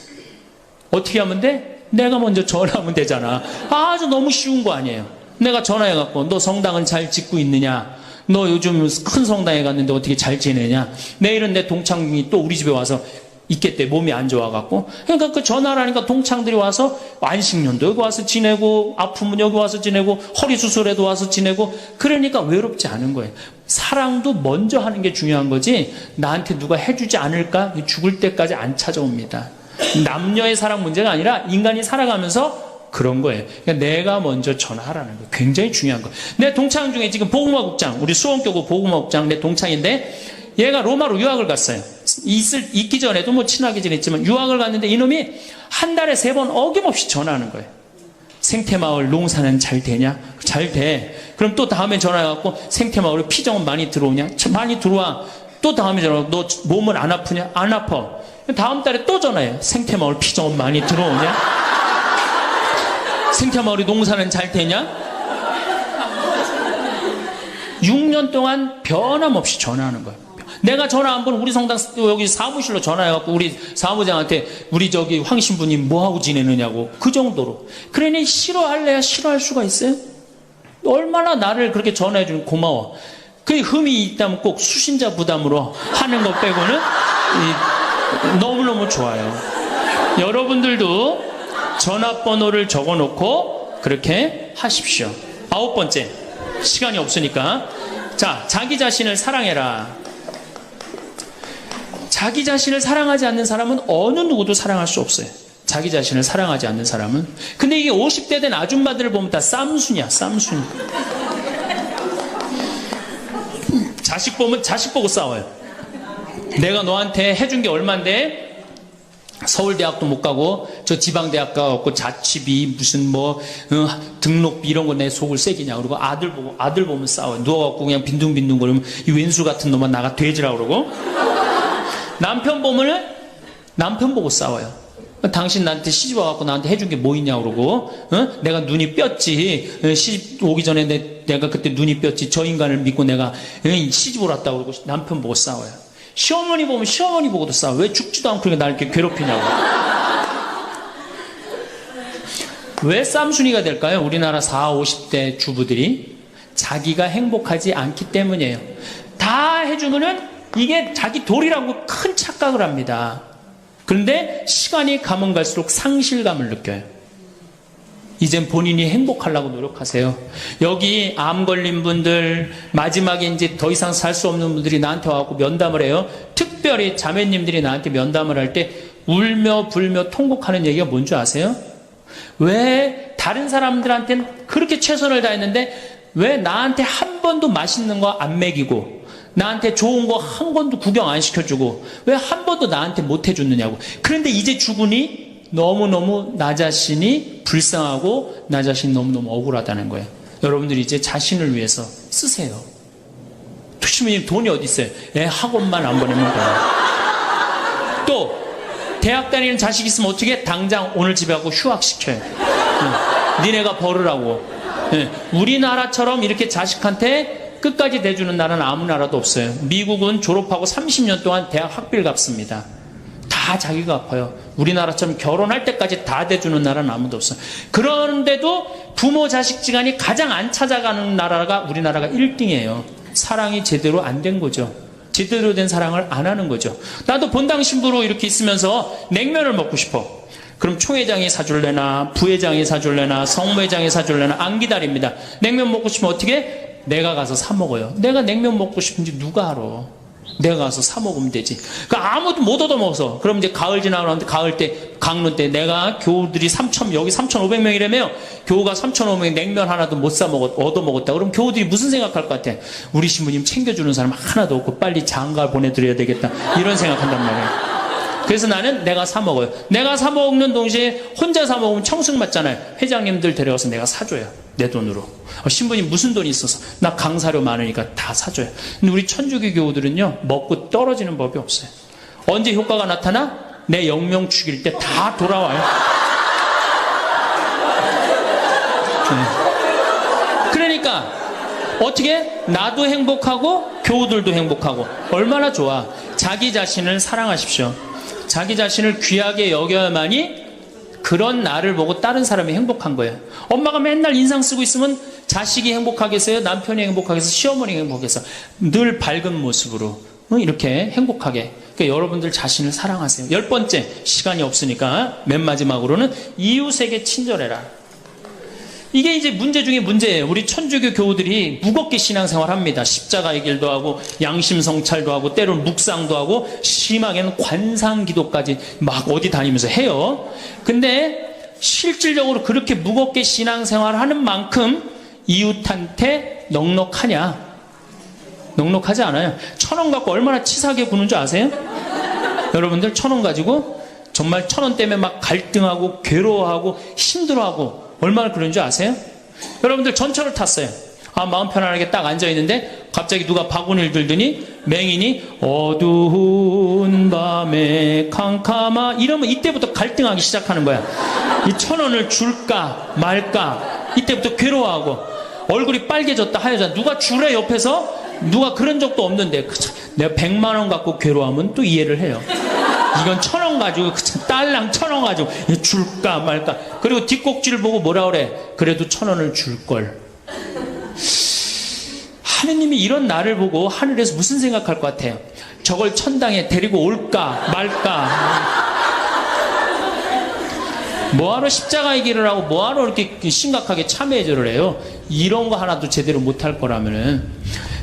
어떻게 하면 돼? 내가 먼저 전화하면 되잖아. 아주 너무 쉬운 거 아니에요. 내가 전화해갖고 너 성당은 잘 짓고 있느냐? 너 요즘 큰 성당에 갔는데 어떻게 잘 지내냐? 내일은 내 동창이 또 우리 집에 와서 있겠대. 몸이 안 좋아갖고. 그러니까 그 전화를 하니까 동창들이 와서 안식년도 여기 와서 지내고, 아프면 여기 와서 지내고, 허리 수술에도 와서 지내고, 그러니까 외롭지 않은 거예요. 사랑도 먼저 하는 게 중요한 거지, 나한테 누가 해주지 않을까? 죽을 때까지 안 찾아옵니다. 남녀의 사랑 문제가 아니라 인간이 살아가면서 그런 거예요. 그러니까 내가 먼저 전화하라는 거예요. 굉장히 중요한 거예요. 내 동창 중에 지금 복음화국장, 우리 수원교구 복음화국장 내 동창인데, 얘가 로마로 유학을 갔어요. 있기 전에도 뭐 친하게 지냈지만 유학을 갔는데 이놈이 한 달에 3번 어김없이 전화하는 거예요. 생태마을 농사는 잘 되냐? 잘 돼. 그럼 또 다음에 전화해갖고 생태마을에 피정은 많이 들어오냐? 많이 들어와. 또 다음에 전화하고 너 몸은 안 아프냐? 안 아파. 다음 달에 또 전화해요. 생태마을 피정은 많이 들어오냐? 생태마을에 농사는 잘 되냐? 6년 동안 변함없이 전화하는 거예요. 내가 전화 한 번 우리 성당 여기 사무실로 전화해갖고 우리 사무장한테 우리 저기 황신부님 뭐하고 지내느냐고. 그 정도로. 그러니 싫어할래야 싫어할 수가 있어요? 얼마나 나를 그렇게 전화해주면 고마워. 그 흠이 있다면 꼭 수신자 부담으로 하는 것 빼고는 너무너무 좋아요. 여러분들도 전화번호를 적어놓고 그렇게 하십시오. 9번째, 시간이 없으니까. 자, 자기 자신을 사랑해라. 자기 자신을 사랑하지 않는 사람은 어느 누구도 사랑할 수 없어요. 자기 자신을 사랑하지 않는 사람은. 근데 이게 50대 된 아줌마들을 보면 다 쌈순이야. 쌈순이. 자식 보면 자식 보고 싸워요. 내가 너한테 해준 게 얼만데 서울대학도 못 가고 저 지방대학 가고 자취비 무슨 뭐 등록비 이런 거 내 속을 새기냐. 그리고 아들 보면 싸워요. 누워갖고 그냥 빈둥빈둥 거리면 이 왼수 같은 놈은 나가 돼지라 그러고. 남편 보면은 남편 보고 싸워요. 당신 나한테 시집 와갖고 나한테 해준 게 뭐 있냐고 그러고, 내가 눈이 뼈지. 시집 오기 전에 내가 그때 눈이 뼈지. 저 인간을 믿고 내가 시집을 왔다고 그러고 남편 보고 싸워요. 시어머니 보면 시어머니 보고도 싸워. 왜 죽지도 않고 나를 이렇게 괴롭히냐고. 왜 쌈순이가 될까요? 우리나라 40, 50대 주부들이 자기가 행복하지 않기 때문이에요. 다 해주면은 이게 자기 도리라고 큰 착각을 합니다. 그런데 시간이 가면 갈수록 상실감을 느껴요. 이젠 본인이 행복하려고 노력하세요. 여기 암 걸린 분들, 마지막에 이제 더 이상 살 수 없는 분들이 나한테 와서 면담을 해요. 특별히 자매님들이 나한테 면담을 할 때 울며 불며 통곡하는 얘기가 뭔지 아세요? 왜 다른 사람들한테는 그렇게 최선을 다했는데 왜 나한테 한 번도 맛있는 거 안 먹이고 나한테 좋은 거 한 번도 구경 안 시켜주고 왜 한 번도 나한테 못 해줬느냐고. 그런데 이제 죽으니 너무너무 나 자신이 불쌍하고 나 자신이 너무너무 억울하다는 거예요. 여러분들이 이제 자신을 위해서 쓰세요. 투시모님 돈이 어디 있어요? 학원만 안 보내면 돼요. 또 대학 다니는 자식 있으면 어떻게 당장 오늘 집에 가고 휴학시켜요. 니네가 벌으라고. 우리나라처럼 이렇게 자식한테 끝까지 대주는 나라는 아무 나라도 없어요. 미국은 졸업하고 30년 동안 대학 학비를 갚습니다. 다 자기가 갚아요. 우리나라처럼 결혼할 때까지 다 대주는 나라는 아무도 없어요. 그런데도 부모 자식 지간이 가장 안 찾아가는 나라가 우리나라가 1등이에요. 사랑이 제대로 안 된 거죠. 제대로 된 사랑을 안 하는 거죠. 나도 본당 신부로 이렇게 있으면서 냉면을 먹고 싶어. 그럼 총회장이 사줄래나 부회장이 사줄래나 성모회장이 사줄래나 안 기다립니다. 냉면 먹고 싶으면 어떻게? 내가 가서 사 먹어요. 내가 냉면 먹고 싶은지 누가 알아? 내가 가서 사 먹으면 되지. 그러니까 아무도 못 얻어먹어서. 그럼 이제 가을 지나고 나는데 가을 때, 강론 때 내가 교우들이 여기 3,500명이라며 교우가 3,500명 냉면 하나도 못 사 얻어먹었다. 그럼 교우들이 무슨 생각할 것 같아? 우리 신부님 챙겨주는 사람 하나도 없고 빨리 장가 보내드려야 되겠다. 이런 생각한단 말이에요. 그래서 나는 내가 사 먹어요. 내가 사 먹는 동시에 혼자 사 먹으면 청승 맞잖아요. 회장님들 데려가서 내가 사줘요. 내 돈으로. 신부님 무슨 돈이 있어서? 나 강사료 많으니까 다 사줘요. 근데 우리 천주교 교우들은요, 먹고 떨어지는 법이 없어요. 언제 효과가 나타나? 내 영명 죽일 때 다 돌아와요. 그러니까 어떻게? 나도 행복하고 교우들도 행복하고. 얼마나 좋아. 자기 자신을 사랑하십시오. 자기 자신을 귀하게 여겨야만이 그런 나를 보고 다른 사람이 행복한 거예요. 엄마가 맨날 인상 쓰고 있으면 자식이 행복하겠어요? 남편이 행복하겠어요? 시어머니가 행복하겠어요? 늘 밝은 모습으로 이렇게 행복하게. 그러니까 여러분들 자신을 사랑하세요. 10번째, 시간이 없으니까 맨 마지막으로는 이웃에게 친절해라. 이게 이제 문제 중에 문제예요. 우리 천주교 교우들이 무겁게 신앙생활 합니다. 십자가의 길도 하고 양심성찰도 하고 때로는 묵상도 하고 심하게는 관상기도까지 막 어디 다니면서 해요. 근데 실질적으로 그렇게 무겁게 신앙생활 하는 만큼 이웃한테 넉넉하냐? 넉넉하지 않아요. 1,000원 갖고 얼마나 치사하게 구는 줄 아세요? 여러분들 1,000원 가지고 정말 1,000원 때문에 막 갈등하고 괴로워하고 힘들어하고 얼마나 그런 줄 아세요? 여러분들 전철을 탔어요. 마음 편안하게 딱 앉아있는데 갑자기 누가 바구니를 들더니 맹인이 어두운 밤에 캄캄하 이러면 이때부터 갈등하기 시작하는 거야. 이 1,000원을 줄까 말까 이때부터 괴로워하고 얼굴이 빨개졌다 하여졌다. 누가 주래 옆에서? 누가 그런 적도 없는데 내가 100만 원 갖고 괴로워하면 또 이해를 해요. 이건 1,000원 가지고 딸랑 1,000원 가지고 줄까 말까. 그리고 뒷꼭지를 보고 뭐라 그래? 그래도 1,000원을 줄걸. 하느님이 이런 나를 보고 하늘에서 무슨 생각할 것 같아요? 저걸 천당에 데리고 올까 말까. 뭐하러 십자가의 길을 하고 뭐하러 이렇게 심각하게 참회절을 해요? 이런 거 하나도 제대로 못할 거라면은.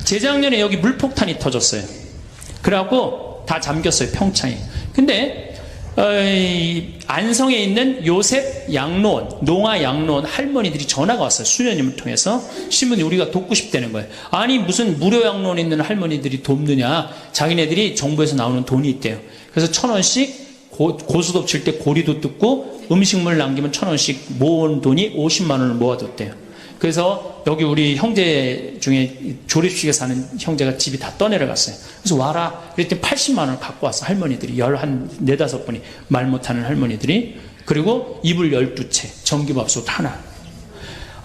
재작년에 여기 물폭탄이 터졌어요. 그래갖고 다 잠겼어요, 평창에. 근데 안성에 있는 요셉 양로원, 농아 양로원 할머니들이 전화가 왔어요. 수녀님을 통해서. 신부님 우리가 돕고 싶다는 거예요. 아니 무슨 무료 양로원에 있는 할머니들이 돕느냐. 자기네들이 정부에서 나오는 돈이 있대요. 그래서 1,000원씩 고수톱 칠 때 고리도 뜯고 음식물 남기면 1,000원씩 모은 돈이 50만 원을 모아뒀대요. 그래서 여기 우리 형제 중에 조립식에 사는 형제가 집이 다 떠내려갔어요. 그래서 와라. 그랬더니 80만 원을 갖고 왔어. 할머니들이. 한 4-5분이 말 못하는 할머니들이. 그리고 이불 12채, 전기밥솥 하나.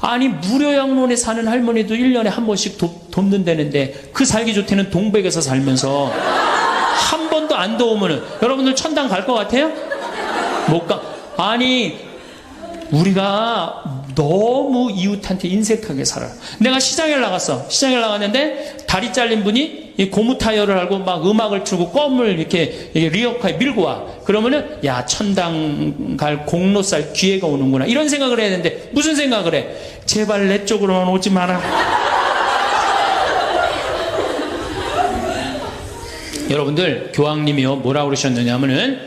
아니 무료 양로원에 사는 할머니도 1년에 한 번씩 돕는다는데 그 살기 좋다는 동백에서 살면서 한 번도 안 도우면은 여러분들 천당 갈 것 같아요? 못 가. 아니 우리가 너무 이웃한테 인색하게 살아요. 내가 시장에 나갔어. 시장에 나갔는데 다리 잘린 분이 이 고무 타이어를 하고 막 음악을 틀고 껌을 이렇게 리어카에 밀고 와. 그러면은 야, 천당 갈 공로살 기회가 오는구나. 이런 생각을 해야 되는데 무슨 생각을 해? 제발 내 쪽으로만 오지 마라. 여러분들, 교황님이요 뭐라고 그러셨느냐면은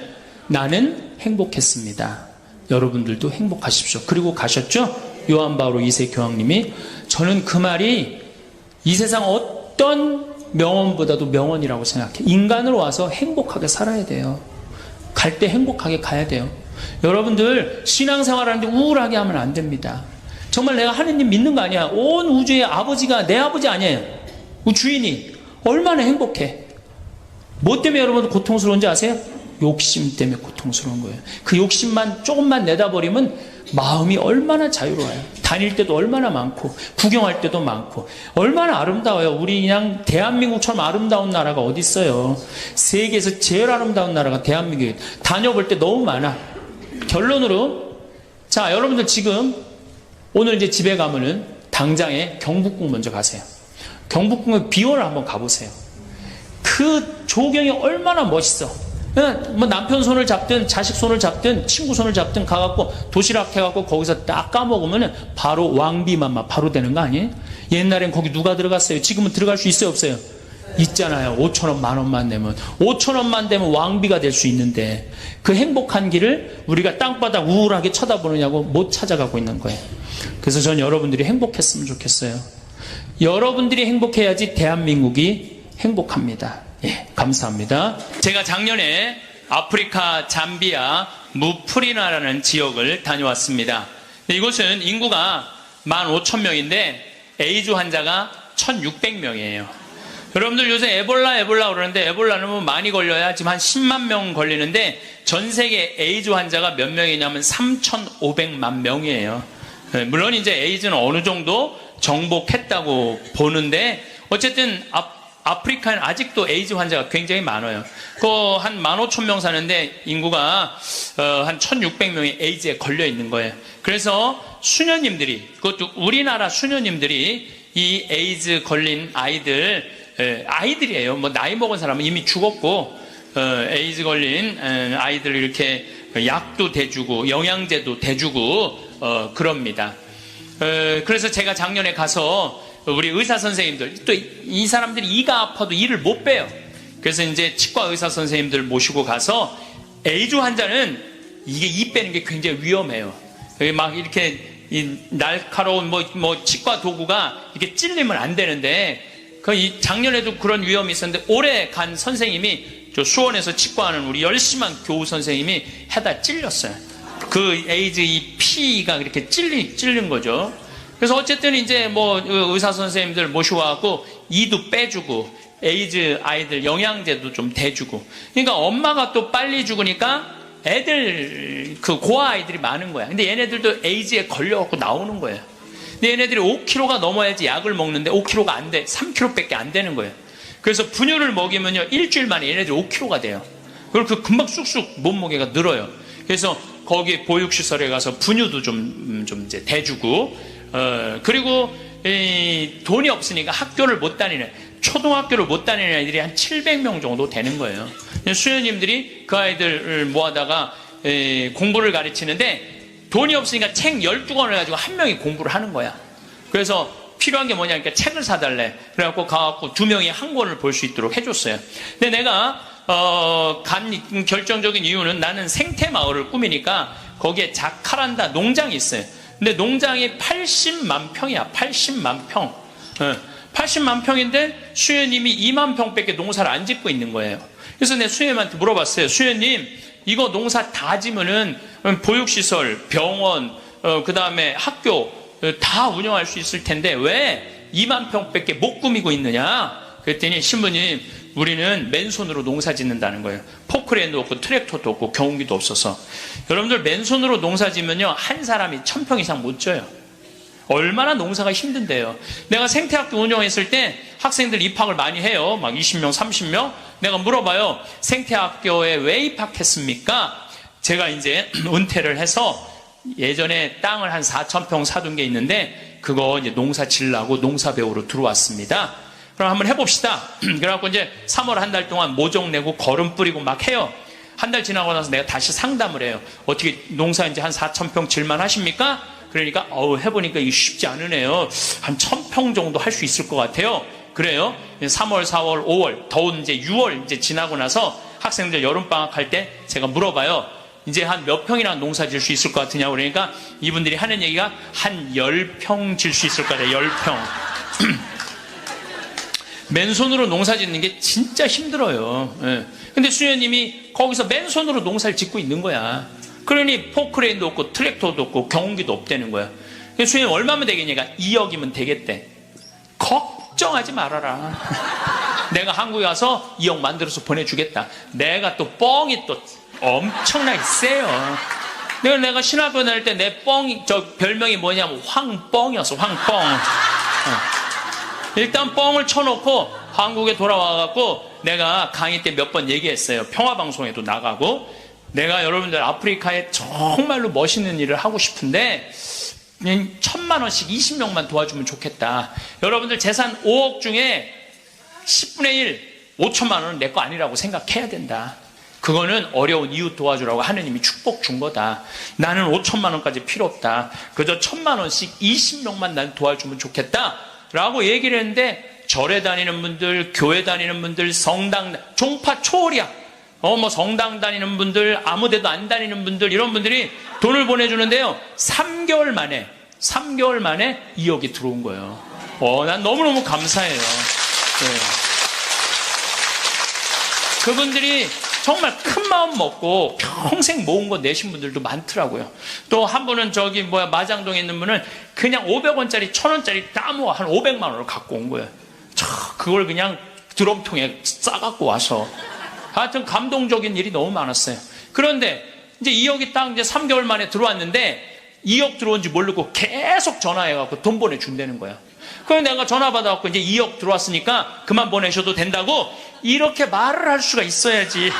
나는 행복했습니다. 여러분들도 행복하십시오. 그리고 가셨죠? 요한 바오로 2세 교황님이. 저는 그 말이 이 세상 어떤 명언보다도 명언이라고 생각해. 인간으로 와서 행복하게 살아야 돼요. 갈 때 행복하게 가야 돼요. 여러분들 신앙생활하는데 우울하게 하면 안 됩니다. 정말 내가 하느님 믿는 거 아니야. 온 우주의 아버지가 내 아버지 아니에요. 주인이 얼마나 행복해. 뭐 때문에 여러분 고통스러운지 아세요? 욕심 때문에 고통스러운 거예요. 그 욕심만 조금만 내다버리면 마음이 얼마나 자유로워요. 다닐 때도 얼마나 많고 구경할 때도 많고 얼마나 아름다워요. 우리 그냥 대한민국처럼 아름다운 나라가 어디 있어요. 세계에서 제일 아름다운 나라가 대한민국이에요. 다녀볼 때 너무 많아. 결론으로, 자, 여러분들 지금 오늘 이제 집에 가면은 당장에 경복궁 먼저 가세요. 경복궁의 비원을 한번 가보세요. 그 조경이 얼마나 멋있어. 뭐 남편 손을 잡든 자식 손을 잡든 친구 손을 잡든 가갖고 도시락 해갖고 거기서 딱 까먹으면 바로 왕비만 바로 되는 거 아니에요? 옛날엔 거기 누가 들어갔어요? 지금은 들어갈 수 있어요 없어요? 있잖아요. 5,000원 10,000원만 내면 5,000원만 되면 왕비가 될 수 있는데 그 행복한 길을 우리가 땅바닥 우울하게 쳐다보느냐고 못 찾아가고 있는 거예요. 그래서 전 여러분들이 행복했으면 좋겠어요. 여러분들이 행복해야지 대한민국이 행복합니다. 예, 감사합니다. 제가 작년에 아프리카 잠비아 무프리나라는 지역을 다녀왔습니다. 이곳은 인구가 15,000명인데 에이즈 환자가 1,600명이에요. 여러분들 요새 에볼라 그러는데 에볼라는 뭐 많이 걸려야 지금 한 10만 명 걸리는데 전 세계 에이즈 환자가 몇 명이냐면 3,500만 명이에요. 물론 이제 에이즈는 어느 정도 정복했다고 보는데 어쨌든 아프리카는 아직도 에이즈 환자가 굉장히 많아요. 한 15,000명 사는데 인구가 한 1,600명이 에이즈에 걸려 있는 거예요. 그래서 수녀님들이, 그것도 우리나라 수녀님들이 이 에이즈 걸린 아이들이에요. 뭐 나이 먹은 사람은 이미 죽었고 에이즈 걸린 아이들 이렇게 약도 대주고 영양제도 대주고 그럽니다. 그래서 제가 작년에 가서 우리 의사 선생님들, 또 이 사람들이 이가 아파도 일을 못 빼요. 그래서 이제 치과 의사 선생님들 모시고 가서 에이즈 환자는 이게 이 빼는 게 굉장히 위험해요. 막 이렇게 이 날카로운 뭐 치과 도구가 이렇게 찔리면 안 되는데 작년에도 그런 위험이 있었는데 올해 간 선생님이 저 수원에서 치과하는 우리 열심한 교우 선생님이 해다 찔렸어요. 그 에이즈 이 피가 이렇게 찔린 거죠. 그래서 어쨌든 이제 뭐 의사 선생님들 모셔와갖고 이도 빼주고 에이즈 아이들 영양제도 좀 대주고. 그러니까 엄마가 또 빨리 죽으니까 애들 그 고아 아이들이 많은 거야. 근데 얘네들도 에이즈에 걸려갖고 나오는 거예요. 근데 얘네들이 5kg가 넘어야지 약을 먹는데 5kg가 안 돼. 3kg밖에 안 되는 거예요. 그래서 분유를 먹이면요 일주일 만에 얘네들이 5kg가 돼요. 그리고 그 금방 쑥쑥 몸무게가 늘어요. 그래서 거기 보육시설에 가서 분유도 좀 이제 대주고. 그리고 돈이 없으니까 학교를 못 다니는, 초등학교를 못 다니는 아이들이 한 700명 정도 되는 거예요. 수녀님들이 그 아이들을 모아다가 공부를 가르치는데 돈이 없으니까 책 12권을 가지고 한 명이 공부를 하는 거야. 그래서 필요한 게 뭐냐니까 책을 사달래. 그래갖고 가갖고 2명이 한 권을 볼 수 있도록 해줬어요. 근데 내가 간 결정적인 이유는 나는 생태마을을 꾸미니까 거기에 자카란다 농장이 있어요. 근데 농장이 80만 평이야. 80만 평. 80만 평인데 수녀님이 2만 평밖에 농사를 안 짓고 있는 거예요. 그래서 내가 수녀님한테 물어봤어요. 수녀님, 이거 농사 다 지면은 보육시설, 병원, 그 다음에 학교 다 운영할 수 있을 텐데 왜 2만 평밖에 못 꾸미고 있느냐? 그랬더니 신부님, 우리는 맨손으로 농사 짓는다는 거예요. 포크레인도 없고 트랙터도 없고 경운기도 없어서. 여러분들 맨손으로 농사 지면요 한 사람이 1,000평 이상 못 져요. 얼마나 농사가 힘든데요. 내가 생태학교 운영했을 때 학생들 입학을 많이 해요. 막 20명, 30명. 내가 물어봐요. 생태학교에 왜 입학했습니까? 제가 이제 은퇴를 해서 예전에 땅을 한 4,000평 사둔 게 있는데 그거 이제 농사 지려고 농사 배우러 들어왔습니다. 그럼 한번 해봅시다. 그래갖고 이제 3월 한 달 동안 모종 내고 거름 뿌리고 막 해요. 한 달 지나고 나서 내가 다시 상담을 해요. 어떻게 농사 이제 한 4,000평 질만 하십니까? 그러니까 해보니까 이게 쉽지 않으네요. 한 1,000평 정도 할 수 있을 것 같아요. 그래요. 3월, 4월, 5월, 더운 이제 6월 이제 지나고 나서 학생들 여름방학 할 때 제가 물어봐요. 이제 한 몇 평이나 농사 질 수 있을 것 같으냐고. 그러니까 이분들이 하는 얘기가 한 10평 질 수 있을 것 같아요. 10평. 맨손으로 농사 짓는 게 진짜 힘들어요. 예. 근데 수녀님이 거기서 맨손으로 농사를 짓고 있는 거야. 그러니 포크레인도 없고 트랙터도 없고 경운기도 없다는 거야. 그래서 수녀님 얼마면 되겠냐니까 2억이면 되겠대. 걱정하지 말아라. 내가 한국에 가서 2억 만들어서 보내주겠다. 내가 또 뻥이 또 엄청나게 세요. 내가 신학교 다닐 때 내 뻥이, 별명이 뭐냐면 황뻥이었어. 황뻥. 일단 뻥을 쳐놓고 한국에 돌아와갖고 내가 강의 때 몇 번 얘기했어요. 평화방송에도 나가고 내가 여러분들 아프리카에 정말로 멋있는 일을 하고 싶은데 1,000만 원씩 20명만 도와주면 좋겠다. 여러분들 재산 5억 중에 10분의 1, 5천만 원은 내 거 아니라고 생각해야 된다. 그거는 어려운 이웃 도와주라고 하느님이 축복 준 거다. 나는 5천만 원까지 필요 없다. 그저 1,000만 원씩 20명만 난 도와주면 좋겠다. 라고 얘기를 했는데 절에 다니는 분들, 교회 다니는 분들, 성당, 종파 초월이야. 성당 다니는 분들, 아무 데도 안 다니는 분들, 이런 분들이 돈을 보내주는데요. 3개월 만에 2억이 들어온 거예요. 난 너무너무 감사해요. 네. 그분들이 정말 큰 마음 먹고 평생 모은 거 내신 분들도 많더라고요. 또 한 분은 마장동에 있는 분은 그냥 500원짜리, 1,000원짜리 따모 한 500만 원을 갖고 온 거예요. 그걸 그냥 드럼통에 싸갖고 와서. 하여튼 감동적인 일이 너무 많았어요. 그런데 이제 2억이 딱 이제 3개월 만에 들어왔는데 2억 들어온지 모르고 계속 전화해갖고 돈 보내준다는 거야. 그래서 내가 전화 받아갖고 이제 2억 들어왔으니까 그만 보내셔도 된다고 이렇게 말을 할 수가 있어야지.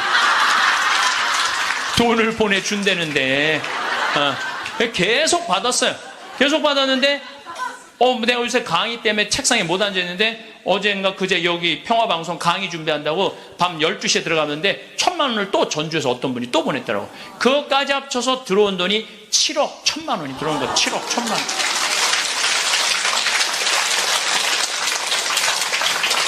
돈을 보내준다는데. 계속 받았어요. 계속 받았는데 내가 요새 강의 때문에 책상에 못 앉아있는데 어젠가 그제 여기 평화방송 강의 준비한다고 밤 12시에 들어갔는데 1,000만 원을 또 전주에서 어떤 분이 또 보냈더라고. 그것까지 합쳐서 들어온 돈이 7억 1,000만 원이 들어온 거야. 7억 1,000만 원.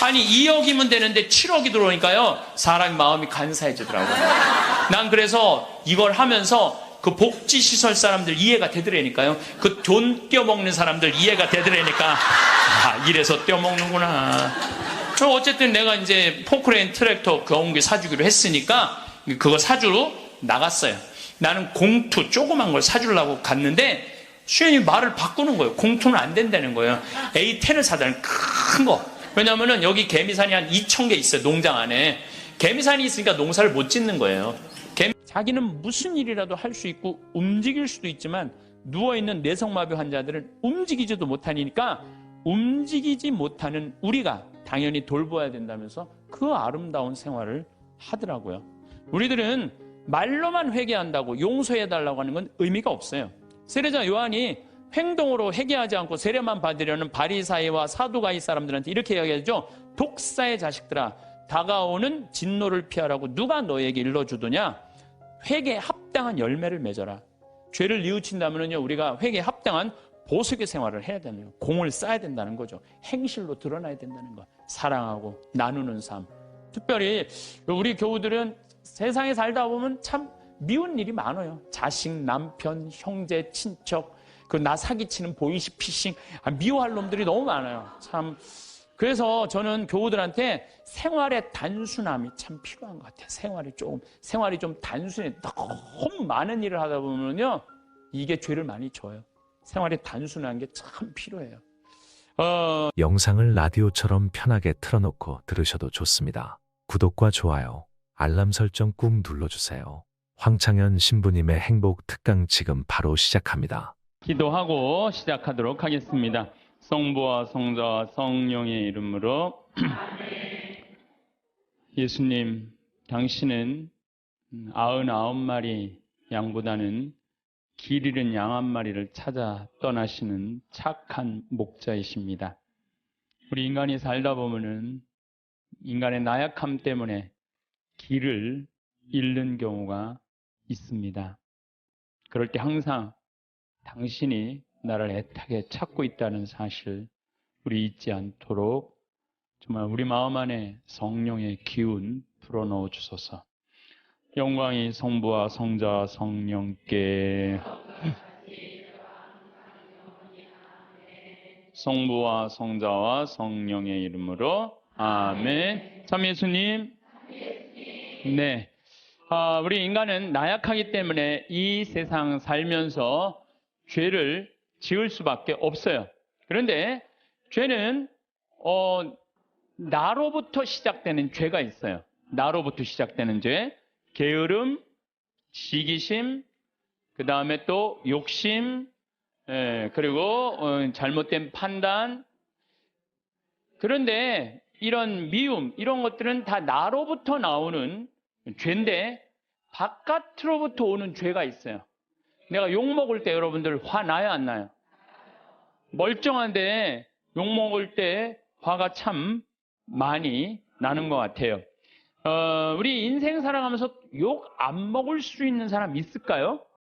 아니 2억이면 되는데 7억이 들어오니까요 사람 마음이 간사해지더라고요. 난 그래서 이걸 하면서 그 복지시설 사람들 이해가 되더라니까요. 그 돈 떼어먹는 사람들 이해가 되더라니까 이래서 떼어먹는구나. 그럼 어쨌든 내가 이제 포크레인 트랙터 경운기 사주기로 했으니까 그거 사주러 나갔어요. 나는 공투 조그만 걸 사주려고 갔는데 수현이 말을 바꾸는 거예요. 공투는 안 된다는 거예요. A10을 사자는 큰 거. 왜냐면은 여기 개미산이 한 2,000개 있어요. 농장 안에. 개미산이 있으니까 농사를 못 짓는 거예요. 자기는 무슨 일이라도 할 수 있고 움직일 수도 있지만 누워있는 뇌성마비 환자들은 움직이지도 못하니까 움직이지 못하는 우리가 당연히 돌보아야 된다면서 그 아름다운 생활을 하더라고요. 우리들은 말로만 회개한다고 용서해달라고 하는 건 의미가 없어요. 세례자 요한이 행동으로 회개하지 않고 세례만 받으려는 바리사이와 사두가이 사람들한테 이렇게 이야기하죠. 독사의 자식들아, 다가오는 진노를 피하라고 누가 너에게 일러주더냐? 회개에 합당한 열매를 맺어라. 죄를 뉘우친다면요, 우리가 회개에 합당한 보석의 생활을 해야 되는 거예요. 공을 쌓아야 된다는 거죠. 행실로 드러나야 된다는 거. 사랑하고 나누는 삶. 특별히 우리 교우들은 세상에 살다 보면 참 미운 일이 많아요. 자식, 남편, 형제, 친척, 나 사기치는 보이시피싱, 미워할 놈들이 너무 많아요. 참. 그래서 저는 교우들한테 생활의 단순함이 참 필요한 것 같아요. 생활이 좀 단순해. 너무 많은 일을 하다 보면요, 이게 죄를 많이 져요. 생활이 단순한 게 참 필요해요. 영상을 라디오처럼 편하게 틀어놓고 들으셔도 좋습니다. 구독과 좋아요, 알람 설정 꾹 눌러주세요. 황창현 신부님의 행복 특강 지금 바로 시작합니다. 기도하고 시작하도록 하겠습니다. 성부와 성자와 성령의 이름으로. 예수님, 당신은 99마리 양보다는 길 잃은 양 한 마리를 찾아 떠나시는 착한 목자이십니다. 우리 인간이 살다 보면은 인간의 나약함 때문에 길을 잃는 경우가 있습니다. 그럴 때 항상 당신이 나를 애타게 찾고 있다는 사실 우리 잊지 않도록 정말 우리 마음 안에 성령의 기운 불어넣어 주소서. 영광이 성부와 성자와 성령께 성부와 성자와 성령의 이름으로 아멘. 참 예수님. 네. 우리 인간은 나약하기 때문에 이 세상 살면서 죄를 지을 수밖에 없어요. 그런데 죄는 나로부터 시작되는 죄가 있어요. 나로부터 시작되는 죄. 게으름, 시기심, 그 다음에 또 욕심, 그리고 잘못된 판단. 그런데 이런 미움, 이런 것들은 다 나로부터 나오는 죄인데 바깥으로부터 오는 죄가 있어요. 내가 욕먹을 때 여러분들 화 나요, 안 나요? 멀쩡한데 욕먹을 때 화가 참 많이 나는 것 같아요. 우리 인생 살아가면서 욕 안 먹을 수 있는 사람 있을까요?